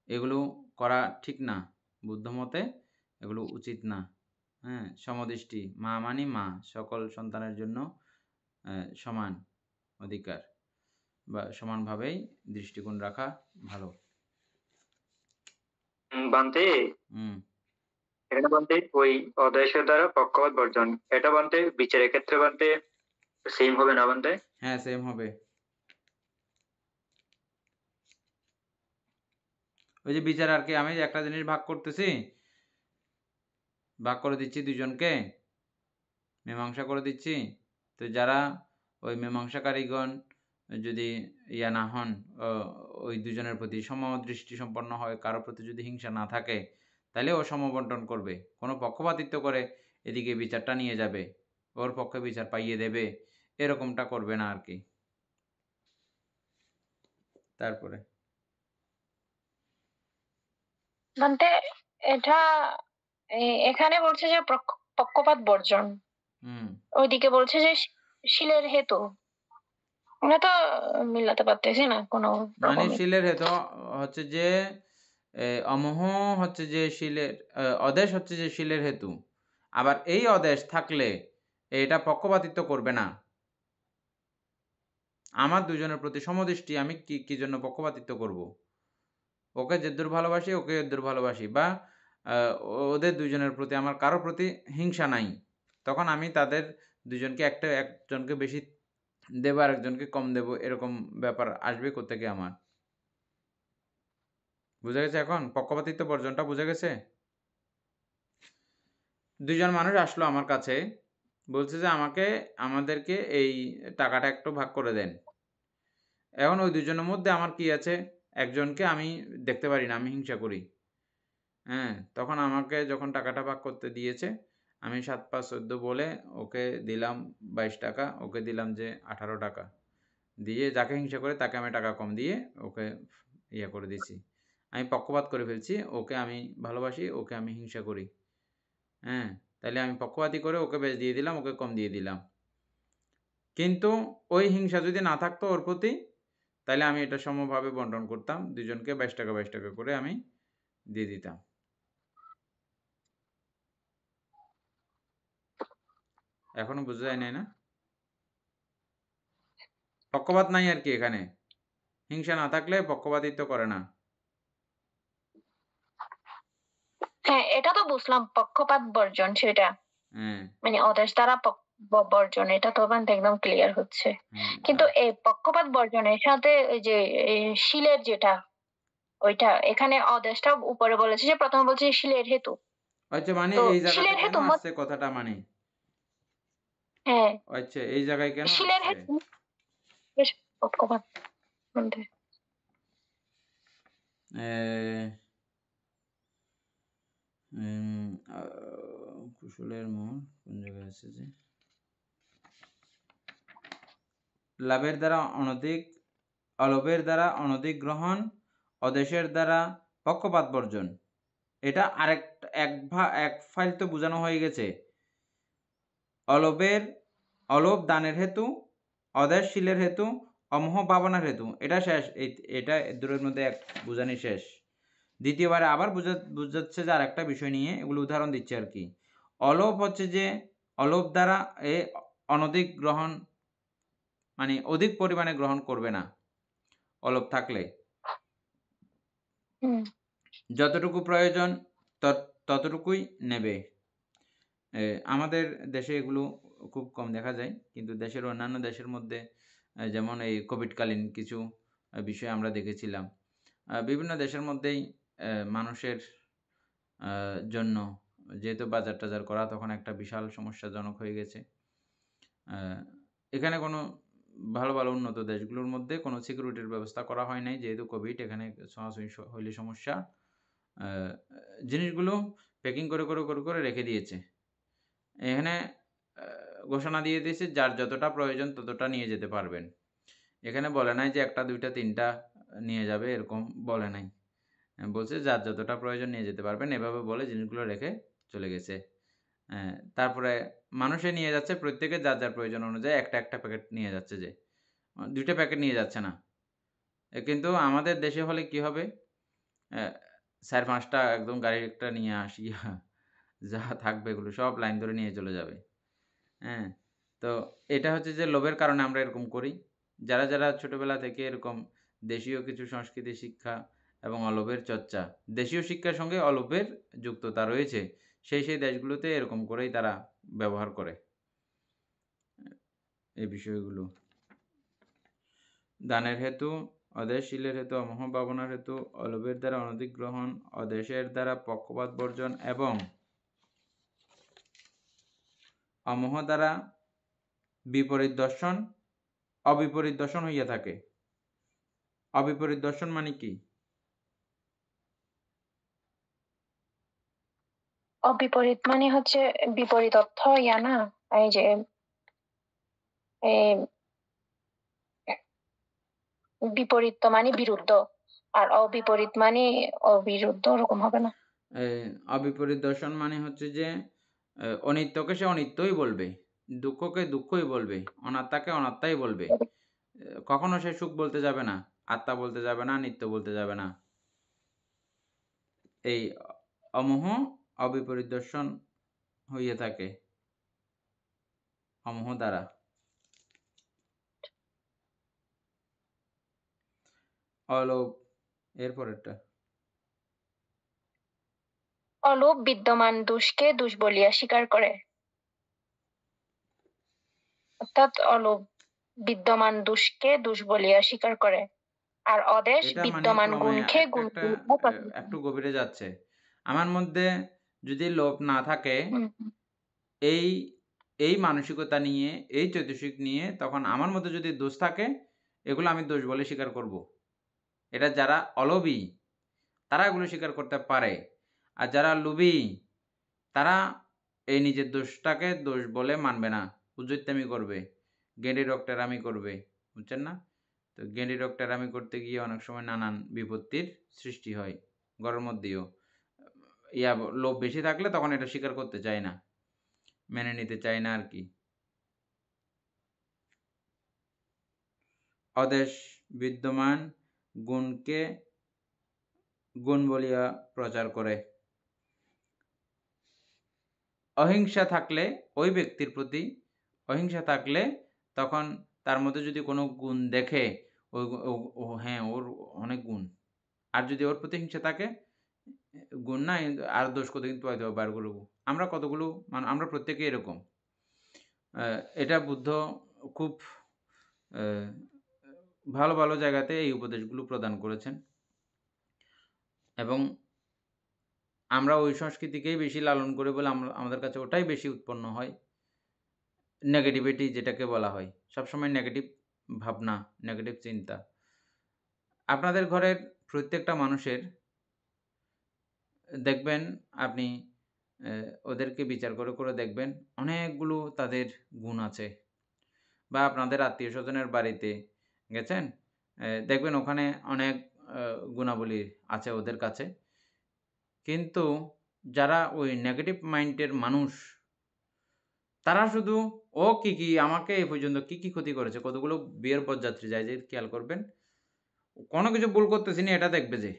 [SPEAKER 1] এগুলো করা ঠিক না, বুদ্ধমতে এগুলো উচিত না। হ্যাঁ, সমদৃষ্টি, মা মানি মা, সকল সন্তানের জন্য সমান অধিকার বা সমানভাবেই দৃষ্টিকোণ রাখা ভালো।
[SPEAKER 2] বান্তে
[SPEAKER 1] হুম
[SPEAKER 2] এখানে বান্তে ওই অদেশের দ্বারা পক্ষপাত বর্জন, এটা বান্তে বিচারের ক্ষেত্রে বান্তে সেম হবে না বান্তে?
[SPEAKER 1] হ্যাঁ, সেম হবে। ওই যে বিচার আর কি, আমি একটা জিনিস ভাগ করতেছি, ভাগ করে দিচ্ছি দুজনকে, মীমাংসা করে দিচ্ছি। তো যারা ওই মীমাংসাকারীগণ যদি ইয়া না হন, ওই দুজনের প্রতি সমদৃষ্টি সম্পন্ন হয়, কারো প্রতি যদি হিংসা না থাকে, তাহলে ও সমবন্টন করবে। কোনো পক্ষপাতিত্ব করে এদিকে বিচারটা নিয়ে যাবে, ওর পক্ষে বিচার পাইয়ে দেবে, এরকমটা করবে না আর কি। তারপরে
[SPEAKER 6] বান্তে এটা এখানে বলছে যে পক্ষপাত বর্জন,
[SPEAKER 1] হুম
[SPEAKER 6] ওইদিকে বলছে যে শিলের হেতু। আমরা তো মিলাতে পারতেছি না কোনো
[SPEAKER 1] মানে
[SPEAKER 6] রকমই।
[SPEAKER 1] শিলের হেতু হচ্ছে যে অমোহ হচ্ছে যে শিলের, অদেশ হচ্ছে যে শিলের হেতু। আবার এই অদেশ থাকলে এটা পক্ষপাতিত্ব করবে না। আমার দুজনের প্রতি সমদৃষ্টি, আমি কি জন্য পক্ষপাতিত্ব করব? ওকে যেদ্দুর ভালোবাসি, ওকে এদ্দুর ভালোবাসি, বা ওদের দুজনের প্রতি আমার কারো প্রতি হিংসা নাই, তখন আমি তাদের দুজনকে একজনকে বেশি দেব আর একজনকে কম দেব, এরকম ব্যাপার আসবে কোত্থেকে আমার? বুঝা গেছে এখন? পক্ষপাতিত্ব বর্জনটা বুঝা গেছে? দুজন মানুষ আসলো আমার কাছে, বলছে যে আমাদেরকে এই টাকাটা একটু ভাগ করে দেন। এখন ওই দুজনের মধ্যে আমার কি আছে, একজনকে আমি দেখতে পারি না, আমি হিংসা করি। হ্যাঁ, তখন আমাকে যখন টাকাটা ভাগ করতে দিয়েছে, আমি ৭ ৫ ১৪ বলে ওকে দিলাম ২২ টাকা, ওকে দিলাম যে ১৮ টাকা দিয়ে, যাকে হিংসা করে তাকে আমি টাকা কম দিয়ে ওকে ইয়ে করে দিছি। আমি পক্ষপাত করে ফেলছি, ওকে আমি ভালোবাসি, ওকে আমি হিংসা করি। হ্যাঁ, তাহলে আমি পক্ষপাতী করে ওকে বেশ দিয়ে দিলাম, ওকে কম দিয়ে দিলাম। কিন্তু ওই হিংসা যদি না থাকতো ওর প্রতি, তাহলে আমি এটা সমভাবে বন্টন করতাম, দুজনকে ২২ টাকা ২২ টাকা করে আমি দিয়ে দিতাম। এখনো বোঝা যায় নাই না? পক্ষপাত নাই আর কি এখানে। হিংসা না থাকলে পক্ষপাতিত্ব করে না।
[SPEAKER 6] হ্যাঁ, এটা তো বুঝলাম পক্ষপাত বর্জন, সেটা
[SPEAKER 1] হ্যাঁ,
[SPEAKER 6] মানে অদেশ দ্বারা বর্জন, এটা তো বান্তে একদম ক্লিয়ার হচ্ছে।
[SPEAKER 1] হ্যাঁ।
[SPEAKER 6] কিন্তু এই পক্ষপাত বর্জনের সাথে ওই যে এই শিলের যেটা, ওইটা এখানে অদেশটা উপরে বলেছে যে প্রথমে বলছে যে শিলের হেতু।
[SPEAKER 1] আচ্ছা, মানে
[SPEAKER 6] তো
[SPEAKER 1] এই জায়গাতে
[SPEAKER 6] শিলের
[SPEAKER 1] কেন
[SPEAKER 6] হেতু
[SPEAKER 1] আসছে কথাটা মানে?
[SPEAKER 6] হ্যাঁ,
[SPEAKER 1] আচ্ছা, এই জায়গায় কেন
[SPEAKER 6] শিলের
[SPEAKER 1] আসছে?
[SPEAKER 6] হেতু বেশ পক্ষপাত বলতে।
[SPEAKER 1] কুশলের মোড় কোন জায়গায় আছে যে? লাভের দ্বারা অনধিক, অলোভের দ্বারা অনধিক গ্রহণ, অদেশের দ্বারা পক্ষপাত বর্জন। এটা এক ফাইল তো বোঝানো হয়ে গেছে। অলোভ দানের হেতু, অদেশ শিলের হেতু, অমোহ ভাবনার হেতু। এটা শেষ। এটা দূরের মধ্যে এক বুঝানি শেষ। দ্বিতীয়বারে আবার বুঝাচ্ছে যে আরেকটা বিষয় নিয়ে, এগুলো উদাহরণ দিচ্ছে আর কি। অলোভ হচ্ছে যে অলোভ দ্বারা অনধিক গ্রহণ, মানে অধিক পরিমাণে গ্রহণ করবে না অলোভ থাকলে। যতটুকু প্রয়োজন ততটুকুই নেবে। আমাদের দেশে এগুলো খুব কম দেখা যায়, কিন্তু দেশের অন্যান্য দেশের মধ্যে, যেমন এই কোভিডকালীন কিছু বিষয় আমরা দেখেছিলাম। বিভিন্ন দেশের মধ্যেই মানুষের জন্য যেহেতু বাজার টাজার করা তখন একটা বিশাল সমস্যাজনক হয়ে গেছে। এখানে কোনো ভালো উন্নত দেশগুলোর মধ্যে কোনো সিকিউরিটির ব্যবস্থা করা হয় নাই, যেহেতু কোভিড, এখানে ছোঁয়াছুঁয়ি হইলে সমস্যা। জিনিসগুলো প্যাকিং করে রেখে দিয়েছে। এখানে ঘোষণা দিয়ে দিয়েছে যার যতটা প্রয়োজন ততটা নিয়ে যেতে পারবেন। এখানে বলে নাই যে ১টা ২টা ৩টা নিয়ে যাবে, এরকম বলে নাই। বলছে যার যতটা প্রয়োজন নিয়ে যেতে পারবেন, এভাবে বলে জিনিসগুলো রেখে চলে গেছে। তারপরে মানুষে নিয়ে যাচ্ছে, প্রত্যেকে যার যার প্রয়োজন অনুযায়ী একটা প্যাকেট নিয়ে যাচ্ছে, যে ২টা প্যাকেট নিয়ে যাচ্ছে না। কিন্তু আমাদের দেশে হলে কি হবে, ৪-৫টা একদম গাড়ি একটা নিয়ে আসিয়া যা থাকবে এগুলো সব লাইন ধরে নিয়ে চলে যাবে। হ্যাঁ, তো এটা হচ্ছে যে লোভের কারণে আমরা এরকম করি। যারা, যারা ছোটবেলা থেকে এরকম দেশীয় কিছু সংস্কৃতি শিক্ষা এবং অলোভের চর্চা, দেশীয় শিক্ষার সঙ্গে অলোভের যুক্ততা রয়েছে, সেই দেশগুলোতে এরকম করেই তারা ব্যবহার করে এই বিষয়গুলো। দানের হেতু, অদেশশীলের হেতু, অমোহ ভাবনার হেতু, অলোভের দ্বারা অনধিগ্রহণ, অদেশের দ্বারা পক্ষপাত বর্জন এবং অমোহ দ্বারা বিপরীত দর্শন, অবিপরীত দর্শন হইয়া থাকে। অবিপরীত দর্শন মানে কি?
[SPEAKER 6] অবিপরীত মানে হচ্ছে বিপরীত অর্থ ইয়া না, এই যে এই বিপরীত তো মানে বিরুদ্ধ, আর অবিপরীত মানে অবিরুদ্ধ, ওরকম হবে না?
[SPEAKER 1] অবিপরীত দর্শন মানে হচ্ছে যে অনিত্যকে সে অনিত্যই বলবে, দুঃখকে দুঃখই বলবে, অনাত্মাকে অনাত্মাই বলবে। কখনো সে সুখ বলতে যাবে না, আত্মা বলতে যাবে না, নিত্য বলতে যাবে না। এই অমোহ অবিপরীত দর্শন হইয়া থাকে অমোহ দ্বারা। অলোভ, এরপরেরটা।
[SPEAKER 6] অলোভ বিদ্যমান দোষকে দোষ বলিয়া স্বীকার করে। অর্থাৎ অলোভ বিদ্যমান দোষকে দোষ বলিয়া স্বীকার করে, আর অদেশ
[SPEAKER 1] এটা মানে
[SPEAKER 6] বিদ্যমান গুণকে গুণ
[SPEAKER 1] একটু গভীরে যাচ্ছে। আমার মধ্যে যদি লোভ না থাকে, এই এই মানসিকতা নিয়ে, এই চৈতসিক নিয়ে, তখন আমার মধ্যে যদি দোষ থাকে, এগুলো আমি দোষ বলে স্বীকার করব। এটা যারা অলোভী তারা এগুলো স্বীকার করতে পারে, আর যারা লোভী তারা এই নিজের দোষটাকে দোষ বলে মানবে না, উজ্জৈত্যামি করবে, গেঁড়ি ডক্টরামি করবে, বুঝছেন না? তো গেঁড়ি ডক্টরামি করতে গিয়ে অনেক সময় নানান বিপত্তির সৃষ্টি হয়। ঘরের মধ্যেও লোভ বেশি থাকলে তখন এটা স্বীকার করতে চায় না, মেনে নিতে চায় না আর কি। অদেশ বিদ্যমান গুণকে গুণ বলিয়া প্রচার করে। অহিংসা থাকলে ওই ব্যক্তির প্রতি অহিংসা থাকলে তখন তার মধ্যে যদি কোনো গুণ দেখে, ওই হ্যাঁ ওর অনেক গুণ, আর যদি ওর প্রতি হিংসা থাকে, গুণ না আর দোষ কত কিন্তু হয়তো বার করব। আমরা কতগুলো আমরা প্রত্যেকে এরকম। এটা বুদ্ধ খুব ভালো ভালো জায়গাতে এই উপদেশগুলো প্রদান করেছেন, এবং আমরা ওই সংস্কৃতিকেই বেশি লালন করি বলে আমাদের কাছে ওটাই বেশি উৎপন্ন হয়। নেগেটিভিটি যেটাকে বলা হয়, সবসময় নেগেটিভ ভাবনা, নেগেটিভ চিন্তা। আপনাদের ঘরের প্রত্যেকটা মানুষের দেখবেন, আপনি ওদেরকে বিচার করে করে দেখবেন অনেকগুলো তাদের গুণ আছে। বা আপনাদের আত্মীয় স্বজনের বাড়িতে গেছেন, দেখবেন ওখানে অনেক গুণাবলী আছে ওদের কাছে, কিন্তু যারা ওই নেগেটিভ মাইন্ডের মানুষ, তারা শুধু ও কি আমাকে এই পর্যন্ত কি ক্ষতি করেছে, কতগুলো বিয়ের পথযাত্রী যায় যে খেয়াল করবেন, কোনো কিছু ভুল করতেছি না এটা দেখবে যে।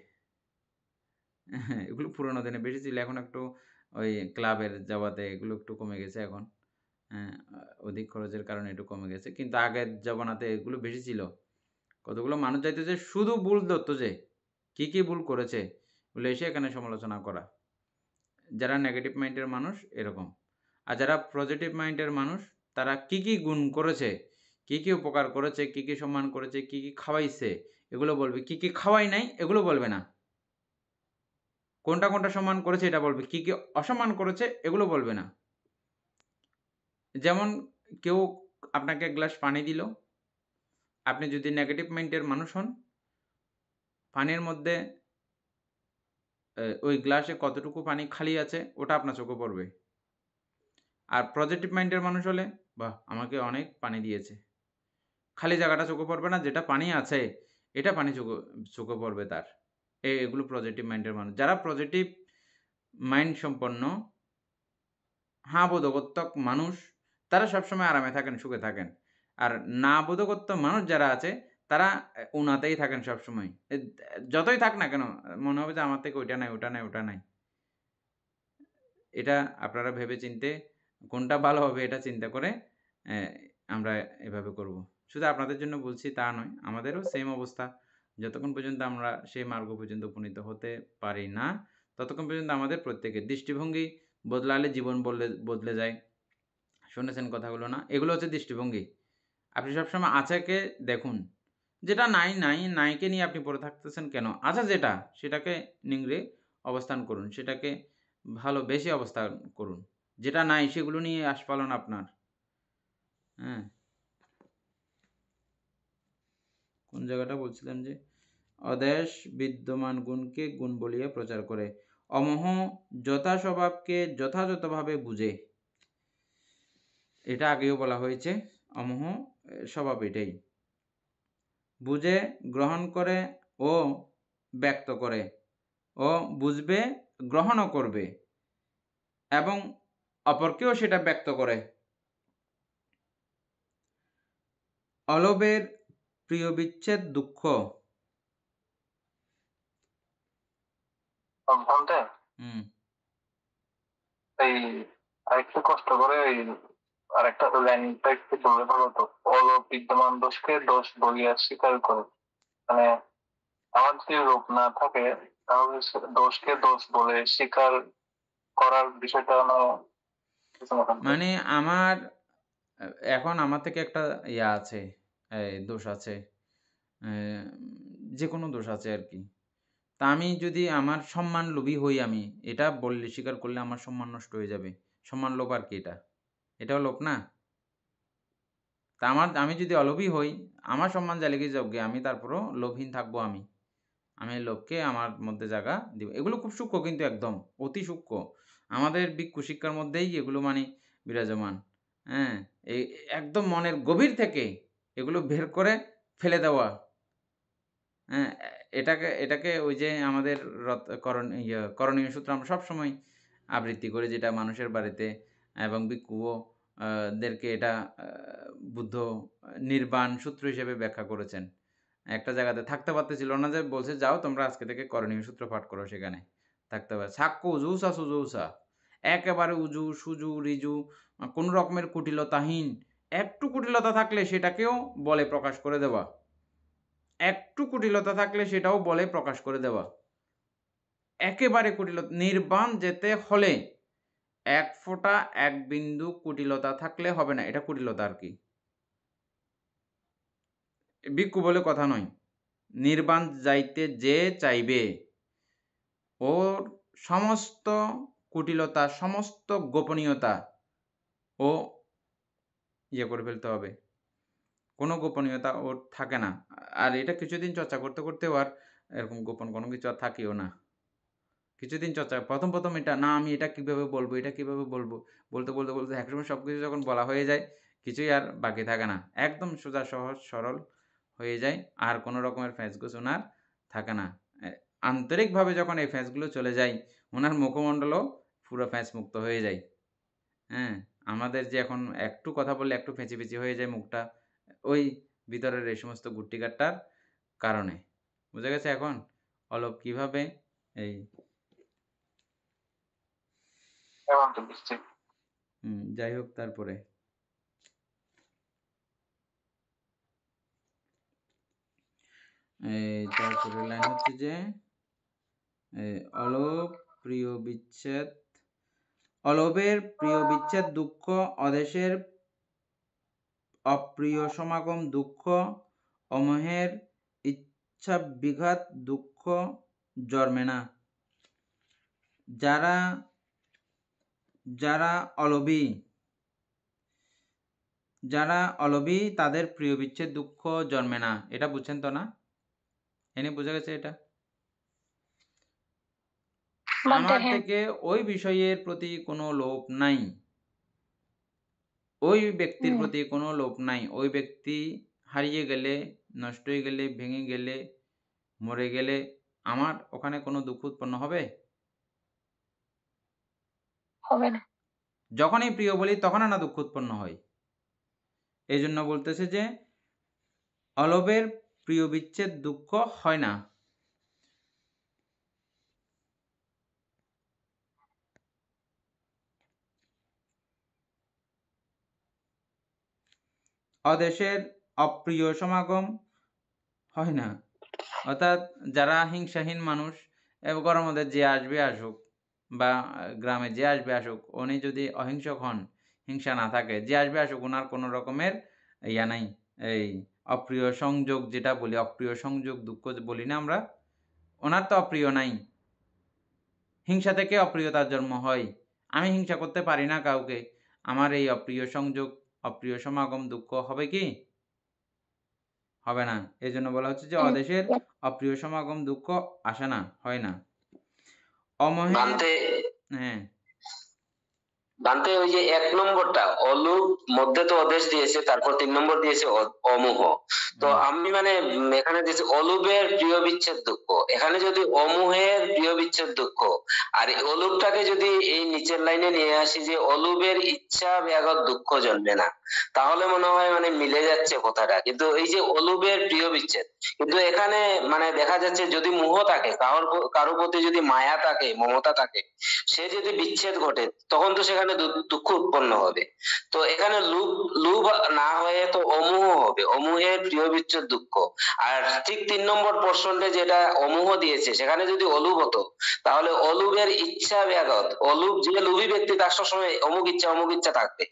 [SPEAKER 1] হ্যাঁ, এগুলো পুরোনো দিনে বেশি ছিল, এখন একটু ওই ক্লাবের যাওয়াতে এগুলো একটু কমে গেছে এখন। অধিক খরচের কারণে একটু কমে গেছে, কিন্তু আগের জমানাতে এগুলো বেশি ছিল। কতগুলো মানুষ যাইতো যে শুধু ভুল ধরতো যে কি ভুল করেছে বলে এসে এখানে সমালোচনা করা। যারা নেগেটিভ মাইন্ডের মানুষ এরকম। আর যারা পজিটিভ মাইন্ডের মানুষ, তারা কি গুণ করেছে, কি উপকার করেছে, কি সম্মান করেছে, কি খাওয়াইছে এগুলো বলবে, কি খাওয়াই নাই এগুলো বলবে না। কোনটা সম্মান করেছে এটা বলবে, কি অসম্মান করেছে এগুলো বলবে না। যেমন কেউ আপনাকে এক গ্লাস পানি দিল, আপনি যদি নেগেটিভ মাইন্ডের মানুষ হন, পানির মধ্যে ওই গ্লাসে কতটুকু পানি খালি আছে ওটা আপনার চোখে পড়বে। আর পজিটিভ মাইন্ডের মানুষ হলে, বাহ আমাকে অনেক পানি দিয়েছে, খালি জায়গাটা চোখে পড়বে না, যেটা পানি আছে এটা পানি চোখে পড়বে তার। এগুলো পজিটিভ মাইন্ডের মানুষ। যারা পজিটিভ মাইন্ড সম্পন্ন বোধগত্বক মানুষ, তারা সবসময় আরামে থাকেন, সুখে থাকেন। আর না বোধগত্ব মানুষ যারা আছে তারা উনাতেই থাকেন সবসময়, যতই থাক না কেন মনে হবে যে আমার থেকে ওইটা নাই, ওটা নাই, ওটা নাই। এটা আপনারা ভেবে চিনতে কোনটা ভালো হবে এটা চিন্তা করে আমরা এভাবে করব। শুধু আপনাদের জন্য বলছি তা নয়, আমাদেরও সেম অবস্থা। যতক্ষণ পর্যন্ত আমরা সেই মার্গ পর্যন্ত উপনীত হতে পারি না, ততক্ষণ পর্যন্ত আমাদের প্রত্যেকের দৃষ্টিভঙ্গি বদলালে জীবন বদলে যায়। শুনেছেন কথাগুলো না? এগুলো হচ্ছে দৃষ্টিভঙ্গি। আপনি সবসময় আছেকে দেখুন। যেটা নাই, নাই, নাইকে নিয়ে আপনি পড়ে থাকতেছেন কেন? আছে যেটা, সেটাকে নিংড়ে অবস্থান করুন। সেটাকে বেশি অবস্থান করুন। যেটা নাই সেগুলো নিয়ে আস্ফালন আপনার। হ্যাঁ? কোন জায়গাটা বলছিলাম যে, অদেশ বিদ্যমান গুণকে গুণ বলিয়া প্রচার করে। অমোহ যথাস্বভাবকে যথাযথভাবে বুঝে। এটা আগেও বলা হয়েছে। অমোহ স্বভাব এটাই। বুঝে, গ্রহণ করে ও ব্যক্ত করে ও বুঝবে, গ্রহণও করবে এবং অপরকেও সেটা ব্যক্ত করে। অলোভের প্রিয় বিচ্ছেদ দুঃখ।
[SPEAKER 4] বলতে
[SPEAKER 1] হুম।
[SPEAKER 4] এই আরেকটু কষ্ট করে এই আরেকটা লাইনটা একটু বললে ভালো তো। বিদ্যমান দোষকে দোষ বলিয়া স্বীকার করে। মানে আমার যদি রূপ না থাকে তাহলে দোষকে দোষ বলে স্বীকার করার বিষয়টা
[SPEAKER 1] মানে আমার এখন আমার থেকে একটা ইয়া আছে, দোষ আছে। যেকোনো দোষ আছে আরকি। তা আমি যদি আমার সম্মান লোভী হই আমি, এটা বললে স্বীকার করলে আমার সম্মান নষ্ট হয়ে যাবে। সম্মান লোভ আর কি এটা? এটাও লোভ না? তা আমি যদি অলোভী হই, আমার সম্মান যা লেগে যাক গে, আমি তারপরেও লোভহীন থাকবো আমি। আমি লোভকে আমার মধ্যে জায়গা দিব। এগুলো খুব সূক্ষ্ম কিন্তু একদম, অতি সূক্ষ্ম। আমাদের ভিক্ষু শিক্ষার মধ্যেই এগুলো মানে বিরাজমান। হ্যাঁ? এই একদম মনের গভীর থেকে এগুলো বের করে ফেলে দেওয়া। হ্যাঁ? এটাকে ওই যে আমাদের করণীয় সূত্র আমরা সবসময় আবৃত্তি করি, যেটা মানুষের বাড়িতে এবং ভিক্ষুও দেরকে এটা বুদ্ধ নির্বাণ সূত্র হিসেবে ব্যাখ্যা করেছেন। একটা জায়গাতে থাকতে পারতেছিল না যে বলছে, "যাও তোমরা আজকে থেকে করণীয় সূত্র পাঠ করো সেখানে।" থাকতে পারে। সাক্ষ্য উজুসা সুজুসা। একেবারে উজু, সুজু, ঋজু, কোন রকমের কুটিলতাহীন। একটু কুটিলতা থাকলে সেটাকেও বলে প্রকাশ করে দেওয়া। একটু কুটিলতা থাকলে সেটাও বলে প্রকাশ করে দেওয়া। একেবারে নির্বাণ যেতে হলে এক ফোঁটা এক বিন্দু কুটিলতা থাকলে হবে না। এটা কুটিলতা আর কি। ভিক্ষু বলে কথা নয়। নির্বাণ যাইতে যে চাইবে, ওর সমস্ত কুটিলতা, সমস্ত গোপনীয়তা ও করে ফেলতে হবে। কোনো গোপনীয়তা ওর থাকে না। আর এটা কিছুদিন চর্চা করতে, করতেও আর এরকম গোপন কোনো কিছু আর থাকেও না। কিছুদিন চর্চা ১ম এটা না, আমি এটা কিভাবে বলবো, এটা কিভাবে বলবো? বলতে একসময় সবকিছু যখন বলা হয়ে যায়, কিছুই আর বাকি থাকে না। একদম সোজা সহজ সরল হয়ে যায়। আর কোনো রকমের ফ্যাঁচ ওনার থাকে না। আন্তরিকভাবে যখন এই ফ্যাঁচগুলো চলে যায়, ওনার মুখমণ্ডলও পুরো ফ্যাঁচ মুক্ত হয়ে যায়। হ্যাঁ? আমাদের যে এখন একটু কথা বললে একটু ফেঁচি হয়ে যায় মুখটা, ওই ভিতরের এই সমস্ত গুট্টিগাট্টার কারণে। বুঝা গেছে এখন? অলপ কিভাবে এই
[SPEAKER 4] বুঝছি।
[SPEAKER 1] যাই হোক তারপরে। তারপরের লাইন হচ্ছে যে অলোভ প্রিয় বিচ্ছেদ, অলোভের প্রিয় বিচ্ছেদ দুঃখ, অদেশের অপ্রিয় সমাগম দুঃখ, অমোহের ইচ্ছা বিঘাত দুঃখ জন্মে না। যারা অলোভী তাদের প্রিয় বিচ্ছেদ দুঃখ জন্মে না। এটা বুঝছেন তো না? এনে বোঝা গেছে এটা? আমার থেকে ওই বিষয়ের প্রতি কোনো লোভ নাই। ওই ব্যক্তির প্রতি কোনো লোভ নাই। ওই ব্যক্তি হারিয়ে গেলে, নষ্ট হয়ে গেলে, ভেঙে গেলে, মরে গেলে আমার ওখানে কোনো দুঃখ উৎপন্ন হবে?
[SPEAKER 6] হবে না।
[SPEAKER 1] যখনই প্রিয় বলি তখন না দুঃখ উৎপন্ন হয়। এইজন্য বলতেছে যে অলোভের প্রিয় বিচ্ছেদ দুঃখ হয় না। অদেশের অপ্রিয় সমাগম হয় না। অর্থাৎ যারা হিংসাহীন মানুষ ঘরের মধ্যে যে আসবে আসুক, বা গ্রামে যে আসবে আসুক, উনি যদি অহিংসক হন, হিংসা না থাকে, যে আসবে আসুক, ওনার কোনো রকমের ইয়া নাই, এই অপ্রিয় সংযোগ যেটা বলি, অপ্রিয় সংযোগ দুঃখ বলি না আমরা, ওনার তো অপ্রিয় নাই। হিংসা থেকে অপ্রিয়তার জন্ম হয়। আমি হিংসা করতে পারি না কাউকে, আমার এই অপ্রিয় সংযোগ, অপ্রিয় সমাগম দুঃখ হবে কি? হবে না। এই জন্য বলা হচ্ছে যে অদেশের অপ্রিয় সমাগম দুঃখ আসে না, হয় না। অমহের
[SPEAKER 5] বান্তে
[SPEAKER 1] হ্যাঁ
[SPEAKER 5] বান্তে ওই যে 1 নম্বরটা অলুপ মধ্যে তো অদেশ দিয়েছে, তারপর 3 নম্বর দিয়েছে অমোহ। তো আমি মানে এখানে দিয়েছে অলুপের প্রিয় বিচ্ছেদ দুঃখ, এখানে যদি অমোহের প্রিয় বিচ্ছেদ দুঃখ, আর এই অলুপটাকে যদি এই নিচের লাইনে নিয়ে আসি যে অলুপের ইচ্ছা ব্যাগত দুঃখ জন্মে না, তাহলে মনে হয় মানে মিলে যাচ্ছে কথাটা। কিন্তু এই যে অলুপের প্রিয় বিচ্ছেদ, কিন্তু এখানে মানে দেখা যাচ্ছে যদি মোহ থাকে, কারোর প্রতি যদি মায়া থাকে, মমতা থাকে, সে যদি বিচ্ছেদ ঘটে, তখন তো সেখানে দুঃখ উৎপন্ন হবে। তো এখানে লুভ না হয়ে তো অমোহ হবে, অমোহের প্রিয় বিচ্ছেদ দুঃখ। আর ঠিক 3 নম্বর প্রশ্নটা যেটা অমোহ দিয়েছে, সেখানে যদি অলুভ হতো, তাহলে অলুভের ইচ্ছা ব্যাগত, অলুভ যে লোভী ব্যক্তি তার সবসময় অমুক ইচ্ছা থাকবে।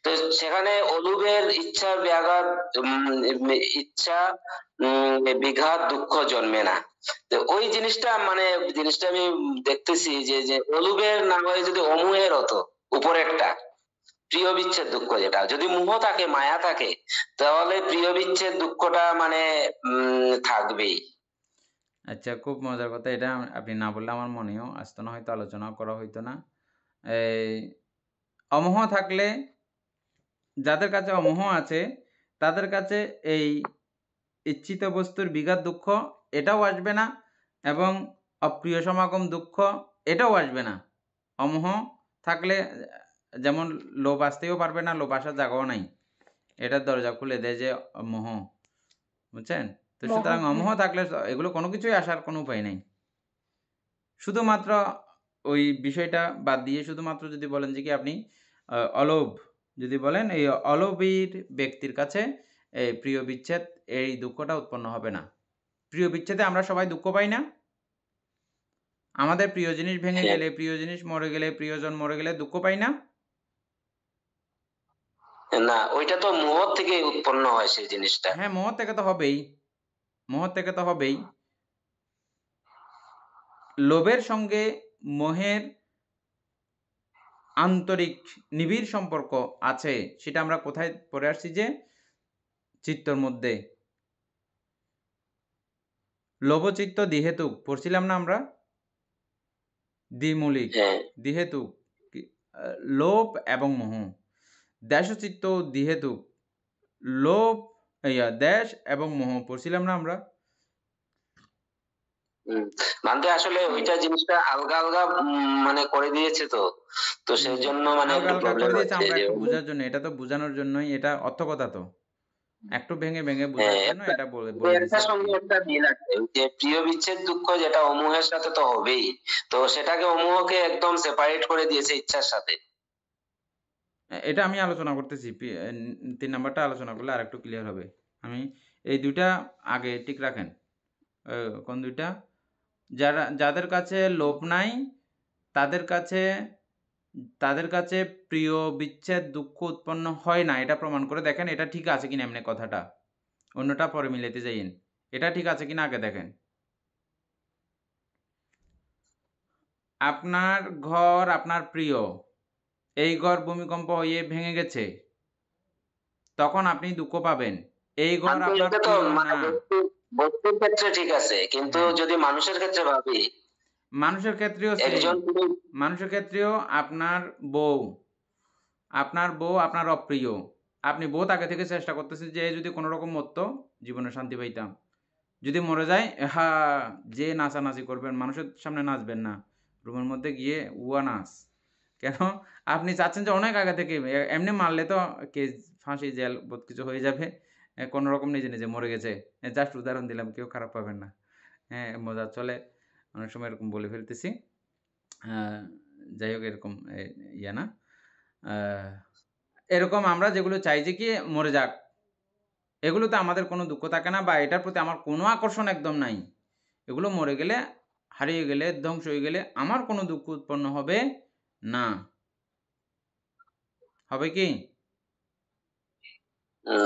[SPEAKER 5] তো সেখানে অলুভের ইচ্ছা ব্যাঘাত, ইচ্ছা বিঘাত দুঃখ জন্মে না। তো ওই জিনিসটা মানে জিনিসটা আমি দেখতেছি যে অলুভের না হয়ে যদি অমুহের হতো, উপরেরটা প্রিয় বিচ্ছেদ দুঃখ, যেটা যদি মোহ থাকে, মায়া থাকে, তাহলে প্রিয় বিচ্ছেদ দুঃখটা মানে থাকবেই।
[SPEAKER 1] আচ্ছা, খুব মজার কথা। এটা আপনি না বললে আমার মনেও আসতো না, হয়তো আলোচনা করা হইতো না। এই অমোহ থাকলে, যাদের কাছে অমোহ আছে তাদের কাছে এই ইচ্ছিত বস্তুর বিঘাত দুঃখ এটাও আসবে না, এবং অপ্রিয় সমাগম দুঃখ এটাও আসবে না। অমোহ থাকলে যেমন লোভ আসতেও পারবে না, লোভ আসার জায়গাও নাই, এটার দরজা খুলে দেয় যে মোহ, বুঝছেন? তো সুতরাং অমোহ থাকলে এগুলো কোনো কিছুই আসার কোনো উপায় নেই। শুধুমাত্র ওই বিষয়টা বাদ দিয়ে শুধুমাত্র যদি বলেন যে কি আপনি অলোভ যদি বলেন, এই অলোভীর ব্যক্তির কাছে এই প্রিয় বিচ্ছেদ, এই দুঃখটা উৎপন্ন হবে না। প্রিয় বিচ্ছেদে আমরা সবাই দুঃখ পাই না? আমাদের প্রিয় জিনিস ভেঙে গেলে, প্রিয় জিনিস মরে গেলে, প্রিয়জন মরে গেলে দুঃখ পাই না?
[SPEAKER 5] না, ওইটা তো মোহ থেকে উৎপন্ন হয় সেই জিনিসটা।
[SPEAKER 1] হ্যাঁ, মোহ থেকে তো হবেই, মোহ থেকে তো হবেই। লোভের সঙ্গে মোহের আন্তরিক নিবিড় সম্পর্ক আছে, সেটা আমরা কোথায় পড়ে আসছি যে চিত্তর মধ্যে। লোভচিত্ত দ্বিহেতুক পড়ছিলাম না আমরা? দ্বিমূলিক, দ্বিহেতুক, লোভ এবং মোহ। দেশচিত্ত দ্বিহেতুক, লোভ দেশ এবং মোহ পড়ছিলাম না আমরা?
[SPEAKER 5] মানে আসলে ওইটা জিনিসটা আলগা আলগা মানে করে দিয়েছে, তো সেই জন্য মানে
[SPEAKER 1] আলগা
[SPEAKER 5] একটু
[SPEAKER 1] আলগা
[SPEAKER 5] প্রবলেম
[SPEAKER 1] করে দিয়েছে
[SPEAKER 5] হচ্ছে
[SPEAKER 1] আমরা
[SPEAKER 5] যে
[SPEAKER 1] একটু বোঝার জন্য। এটা তো বোঝানোর জন্যই, এটা অর্থ কথা তো একটু ভেঙে ভেঙে বোঝার জন্য এটা বলে দিয়েছি
[SPEAKER 5] একটার
[SPEAKER 1] আর
[SPEAKER 5] সঙ্গে
[SPEAKER 1] কি।
[SPEAKER 5] একটা মিল আছে, যে প্রিয় বিচ্ছেদ দুঃখ যেটা অমোহের সাথে তো হবেই, তো সেটাকে অমোহকে একদম সেপারেট করে দিয়েছে ইচ্ছার সাথে।
[SPEAKER 1] এটা আমি আলোচনা করতেছি। ৩ নাম্বারটা আলোচনা করলে আরেকটু ক্লিয়ার হবে। আমি এই ২ টা আগে ঠিক রাখেন। কোন ২ টা? যাদের কাছে লোভ নাই তাদের কাছে প্রিয় বিচ্ছেদ দুঃখ উৎপন্ন হয় না, এটা প্রমাণ করে দেখেন এটা ঠিক আছে কিনা এমনি কথাটা। অন্যটা পরে মিলাইতে যাইয়েন। এটা ঠিক আছে কিনা আগে দেখেন। আপনার ঘর আপনার প্রিয়, এই ঘর ভূমিকম্প হয়ে ভেঙে গেছে, তখন আপনি দুঃখ পাবেন। এই ঘর আপনার
[SPEAKER 5] এটা তো
[SPEAKER 1] প্রিয়
[SPEAKER 5] মানে
[SPEAKER 1] না।
[SPEAKER 5] বস্তুর ক্ষেত্রে ঠিক আছে, কিন্তু যদি মানুষের ক্ষেত্রে ভাবি,
[SPEAKER 1] মানুষের ক্ষেত্রেও সেম।
[SPEAKER 5] একজন
[SPEAKER 1] মানুষের ক্ষেত্রেও আপনার বউ আপনার অপ্রিয়। আপনি বহুত আগে থেকে চেষ্টা করতেছেন যে যদি কোনো রকম মরতো জীবনে শান্তি পাইতাম। যদি মরে যায়, যে নাচানাচি করবেন, মানুষের সামনে নাচবেন না। রুমের মধ্যে গিয়ে উয়া নাচ। কেন? আপনি চাচ্ছেন যে অনেক আগে থেকে এমনি মারলে তো কেস, ফাঁসি, জেল বহুত কিছু হয়ে যাবে। কোনো রকম নিজে, নিজে মরে গেছে। জাস্ট উদাহরণ দিলাম, কেউ খারাপ পাবেন না। হ্যাঁ, মজার ছলে অনেক সময় এরকম বলে ফেলতেছি। যাই হোক, এরকম ইয়া না। এরকম আমরা যেগুলো চাই যে কি মরে যাক, এগুলোতে আমাদের কোনো দুঃখ থাকে না বা এটার প্রতি আমার কোনো আকর্ষণ একদম নাই। এগুলো মরে গেলে, হারিয়ে গেলে, ধ্বংস হয়ে গেলে আমার কোনো দুঃখ উৎপন্ন হবে না। হবে কি?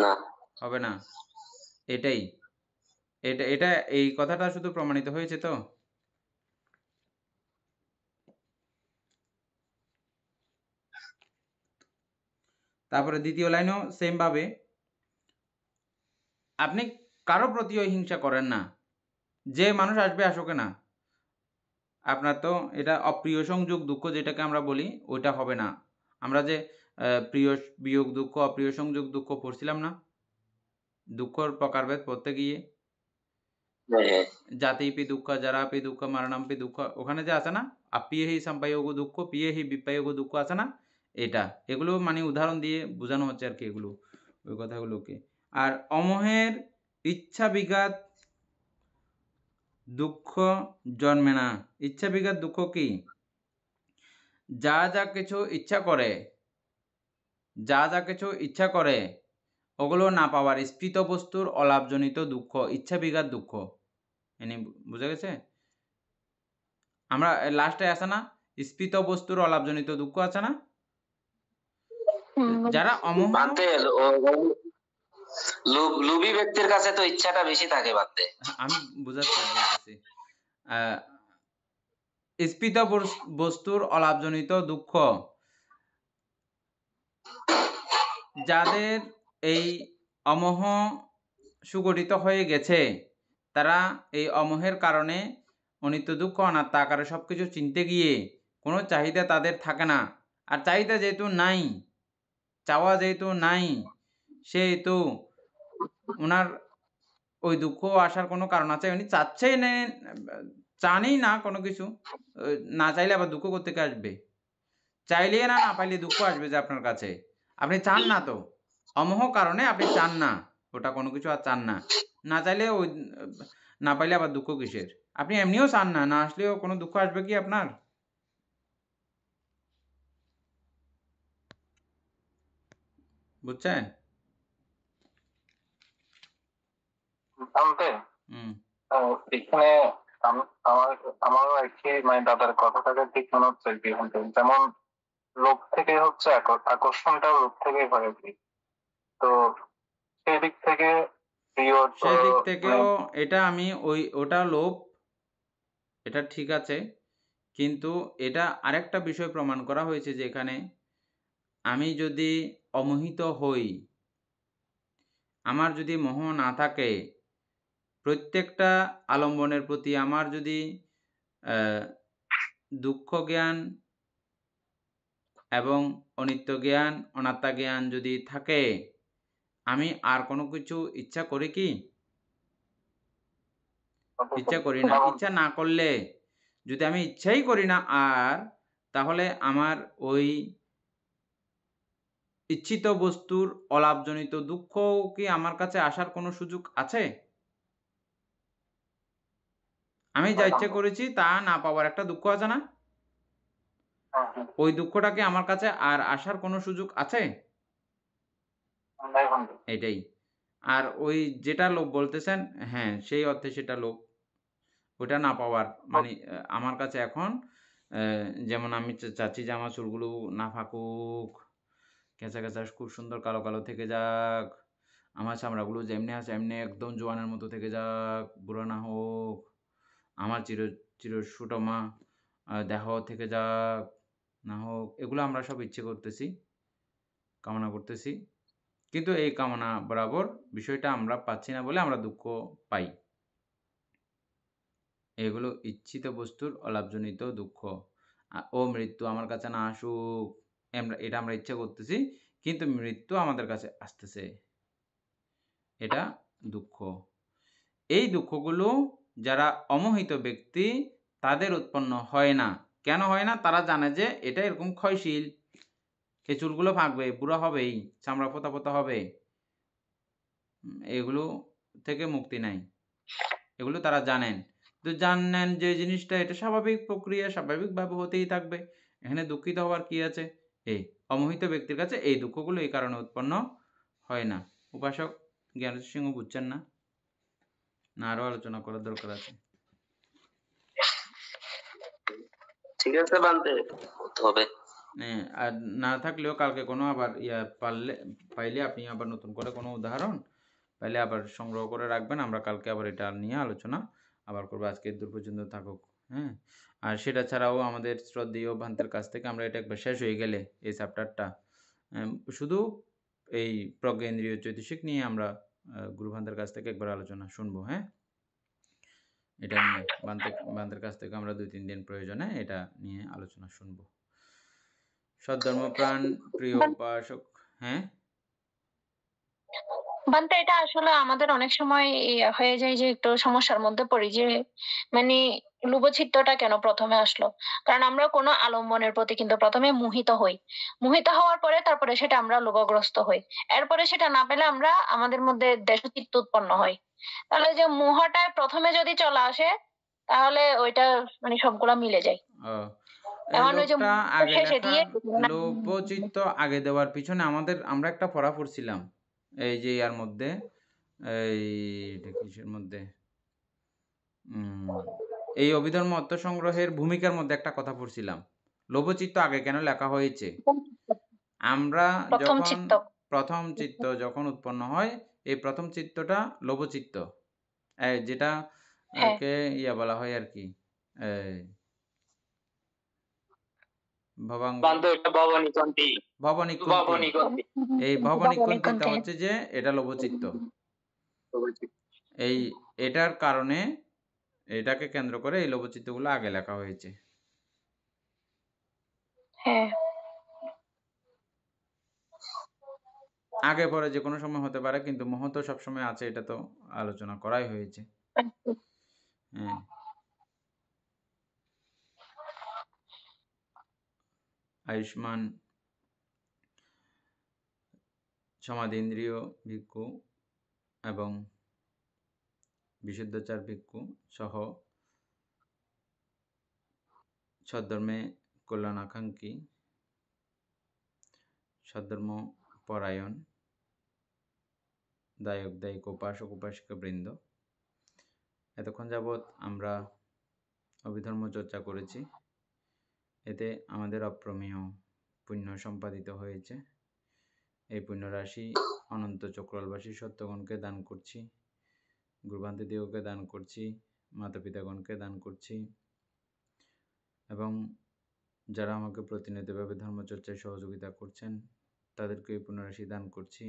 [SPEAKER 5] না।
[SPEAKER 1] হবে না। এটাই। এটা এই কথাটা শুধু প্রমাণিত হয়েছে তো? তারপরে দ্বিতীয় লাইনেও সেম ভাবে আপনি কারো প্রতিও হিংসা করেন না। যে মানুষ আসবে আসুক না। আপনার তো এটা অপ্রিয় সংযোগ দুঃখ যেটাকে আমরা বলি ওইটা হবে না। আমরা যে প্রিয় বিয়োগ দুঃখ, অপ্রিয় সংযোগ দুঃখ পড়ছিলাম না? দুঃখর প্রকারভেদ পড়তে গিয়ে
[SPEAKER 5] হ্যাঁ,
[SPEAKER 1] জাতিপি দুঃখ, জরাপি দুঃখ, মরণামপি দুঃখ, ওখানে যে আছে না আপ্রিয়হি সম্পায়োগ দুঃখ, প্রিয়হি বিপ্রয়োগ দুঃখ আছে না, এটা এগুলো মানে উদাহরণ দিয়ে বোঝানো হচ্ছে আর কি এগুলো, ওই কথাগুলোকে। আর অমোহের ইচ্ছা বিঘাত দুঃখ জন্মে না। ইচ্ছা বিঘাত দুঃখ কি? যা যা কিছু ইচ্ছা করে, যা যা কিছু ইচ্ছা করে ওগুলো না পাওয়ার স্ফীত বস্তুর অলাভজনিত দুঃখ, ইচ্ছা বিঘাত দুঃখ। এনে বুঝা গেছে? আমরা লাস্টে আছে না স্ফীত বস্তুর অলাভজনিত দুঃখ আছে না? যারা অমোহ,
[SPEAKER 5] বানতে লোভী ব্যক্তির কাছে তো ইচ্ছাটা বেশি থাকে বানতে।
[SPEAKER 1] আমি বলতেছি স্ফীত বস্তুর অলাভজনিত দুঃখ, যাদের এই অমোহ সুগঠিত হয়ে গেছে তারা এই অমোহের কারণে অনিত্য দুঃখ অনাত্মা আকারে সব কিছু চিনতে গিয়ে কোনো চাহিদা তাদের থাকে না। আর চাহিদা যেহেতু নাই, চাওয়া যেহেতু নাই, সেহেতু ওনার ওই দুঃখ আসার কোনো কারণ আছে? উনি চাচ্ছেই না, চানই না কোনো কিছু। না চাইলে আবার দুঃখ করতে আসবে? চাইলে না, না পাইলে দুঃখ আসবে যে আপনার কাছে। আপনি চান না তো, অমোহ কারণে আপনি চান না ওটা কোনো কিছু আর চান না। না চাইলে ওই না পাইলে আবার দুঃখ কিসের? আপনি এমনিও চান না, না আসলেও কোনো দুঃখ আসবে কি আপনার? বুঝছেন?
[SPEAKER 4] জানতে
[SPEAKER 1] হুম।
[SPEAKER 4] এখানে আমারও আর কি মানে দাদার কথাটাকে ঠিক মনে হচ্ছে আর কি। যেমন লোভ থেকে হচ্ছে আকর্ষণটাও লোভ থেকেই হয় আর কি। তো সেই দিক থেকে প্রিয়
[SPEAKER 1] সেদিক থেকেও এটা আমি ওটা লোভ, এটা ঠিক আছে, কিন্তু এটা আরেকটা বিষয় প্রমাণ করা হয়েছে যে এখানে আমি যদি অমোহিত হই, আমার যদি মোহ না থাকে, প্রত্যেকটা আলম্বনের প্রতি আমার যদি দুঃখ জ্ঞান এবং অনিত্য জ্ঞান, অনাত্মা জ্ঞান যদি থাকে, আমি আর কোনো কিছু ইচ্ছা করি কি? ইচ্ছা করি না। ইচ্ছা না করলে, যদি আমি ইচ্ছাই করি না আর, তাহলে আমার ওই ইচ্ছিত বস্তুর অলাভজনিত দুঃখ কি আমার কাছে আসার কোনো সুযোগ আছে? আমি যা ইচ্ছা করেছি তা না পাওয়ার একটা দুঃখ আছে না? ওই দুঃখটা কি আমার কাছে আর আসার কোনো সুযোগ আছে? এটাই। আর ওই যেটা লোভ বলতেছেন, হ্যাঁ, সেই অর্থে সেটা লোভ। ওটা না পাওয়ার মানে আমার কাছে এখন যেমন আমি চাচ্ছি যে আমার চুলগুলো না ফাঁকুক, কেঁচা কেঁচা খুব সুন্দর কালো কালো থেকে যাক, আমার চামড়াগুলো যেমনি আছে এমনি একদম জোয়ানের মতো থেকে যাক, বুড়ো না হোক, আমার চির সুটমা দেহ থেকে যাক, না হোক, এগুলো আমরা সব ইচ্ছে করতেছি, কামনা করতেছি, কিন্তু এই কামনা বরাবর বিষয়টা আমরা পাচ্ছি না বলে আমরা দুঃখ পাই। এগুলো ইচ্ছিত বস্তুর অলাভজনিত দুঃখ। ও মৃত্যু আমার কাছে না আসুক, এটা আমরা ইচ্ছা করতেছি, কিন্তু মৃত্যু আমাদের কাছে আসতেছে, এটা দুঃখ। এই দুঃখগুলো যারা অমোহিত ব্যক্তি তাদের উৎপন্ন হয় না। কেন হয় না? তারা জানে যে এটা এরকম ক্ষয়শীল, এই চুলগুলো ফাঁকবে, বুড়া হবেই, চামড়া পোতা পোতা হবে, এগুলো থেকে মুক্তি নাই, এগুলো তারা জানেন। তো জানেন যে জিনিসটা এটা স্বাভাবিক প্রক্রিয়া, স্বাভাবিকভাবে হতেই থাকবে, এখানে দুঃখিত হওয়ার কি আছে? এই অমোহিত ব্যক্তির কাছে এই দুঃখগুলো এই কারণে উৎপন্ন হয় না। উপাসক জ্ঞানেশ সিংহ বুঝছেন না? না আরো আলোচনা করার দরকার আছে?
[SPEAKER 5] ঠিক আছে বানতে করতে হবে।
[SPEAKER 1] আর না থাকলেও কালকে কোনো আবার পাইলে আপনি আবার নতুন করে কোনো উদাহরণ পাইলে আবার সংগ্রহ করে রাখবেন। আমরা কালকে আবার এটা নিয়ে আলোচনা আবার করবো। আজকে দূর পর্যন্ত থাকুক। হ্যাঁ, আর সেটা ছাড়াও আমাদের শ্রদ্ধেয় ভান্তের কাছ থেকে আমরা এটা একবার শেষ হয়ে গেলে এই চ্যাপ্টারটা শুধু এই প্রজ্ঞেন্দ্রীয় চৈতসিক নিয়ে আমরা গুরুভান্তের কাছ থেকে একবার আলোচনা শুনবো। হ্যাঁ, এটা নিয়ে ভান্তের কাছ থেকে আমরা 2-3 দিন প্রয়োজনে এটা নিয়ে আলোচনা শুনবো। সদ্ধর্মপ্রাণ প্রিয় উপাসক। হ্যাঁ,
[SPEAKER 6] বানতে এটা আসলে আমাদের অনেক সময় হয়ে যায় যে একটু সমস্যার মধ্যে পড়ি যে মানে লোভচিত্তটা কেন প্রথমে আসলো, কারণ আমরা কোনো আলম্বনের প্রতি কিন্তু প্রথমে মোহিত হই, মোহিত হওয়ার পরে তারপরে সেটা আমরা লোভগ্রস্ত হই, এরপরে সেটা না পেলে আমরা আমাদের মধ্যে দেশচিত্ত উৎপন্ন হয়। তাহলে যে মোহটা প্রথমে যদি চলে আসে তাহলে ওইটা মানে সবগুলা মিলে যায়। এখন ওই যে
[SPEAKER 1] লোভটা আগে
[SPEAKER 6] শেষে
[SPEAKER 1] লেখা,
[SPEAKER 6] দিয়ে
[SPEAKER 1] লোভচিত্ত আগে দেওয়ার পিছনে আমরা একটা পড়া পড়ছিলাম এই যে ইয়ার মধ্যে, এটা কিসের মধ্যে, এই অভিধর্ম অর্থ সংগ্রহের ভূমিকার মধ্যে একটা কথা পড়ছিলাম। লোভচিত্ত আগে কেন লেখা হয়েছে? আমরা
[SPEAKER 6] প্রথম
[SPEAKER 1] যখন
[SPEAKER 6] চিত্ত
[SPEAKER 1] প্রথম চিত্ত যখন উৎপন্ন হয়, এই প্রথম চিত্তটা লোভচিত্ত, যেটা
[SPEAKER 6] হ্যাঁ
[SPEAKER 1] কে ইয়া বলা হয় আর কি, ভবাঙ্গ
[SPEAKER 2] বান্ধব এটা ভবনিকন্তি।
[SPEAKER 1] ভবনিকুন্তি।
[SPEAKER 2] ভবনিকন্তি।
[SPEAKER 1] এই ভবনিকুন্তিটা হচ্ছে যে এটা লোভচিত্ত। এটার কারণে এটাকে কেন্দ্র করে এই লোভচিত্তগুলো আগে লেখা হয়েছে।
[SPEAKER 6] হ্যাঁ
[SPEAKER 1] আগে পরে যে কোনো সময় হতে পারে, কিন্তু মোহ তো সবসময় আছে, এটা তো আলোচনা করাই হয়েছে। হ্যাঁ, আয়ুষ্মান সমাধীন্দ্রিয় ভিক্ষু এবং বিশুদ্ধাচার ভিক্ষু সহ সদ্ধর্মে কল্যাণাকাঙ্ক্ষী, সদ্ধর্ম পরায়ণ দায়ক দায়িক উপাসক উপাসিকা বৃন্দ, এতক্ষণ যাবৎ আমরা অভিধর্ম চর্চা করেছি। এতে আমাদের অপ্রমেয় পুণ্য সম্পাদিত হয়েছে। এই পুণ্যরাশি অনন্ত চক্রবাসী সত্যগণকে দান করছি, গুরুভান্তিদেবকে দান করছি, মাতা পিতাগণকে দান করছি, এবং যারা আমাকে প্রতিনিয়তভাবে ধর্মচর্চায় সহযোগিতা করছেন তাদেরকে এই পুণ্যরাশি দান করছি।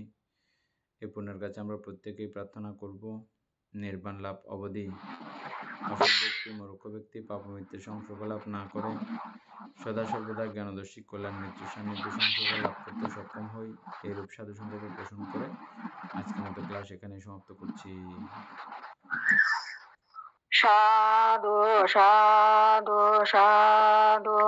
[SPEAKER 1] এই পুণ্যের কাছে আমরা প্রত্যেকেই প্রার্থনা করব নির্বাণ লাভ অবধি অসৎ ব্যক্তি মূর্খ ব্যক্তি পাপমৃত্যু সংসর্গ লাভ না করে সদা সর্বদা জ্ঞানদর্শী কল্যাণ মৃত্যু সান্নিধ্য সংসর্গ লাভ করতে সক্ষম হই, এইরূপ সাধু সংকল্প পোষণ করে আজকের মতো ক্লাস এখানে সমাপ্ত করছি।
[SPEAKER 3] সাধু সাধু সাধু।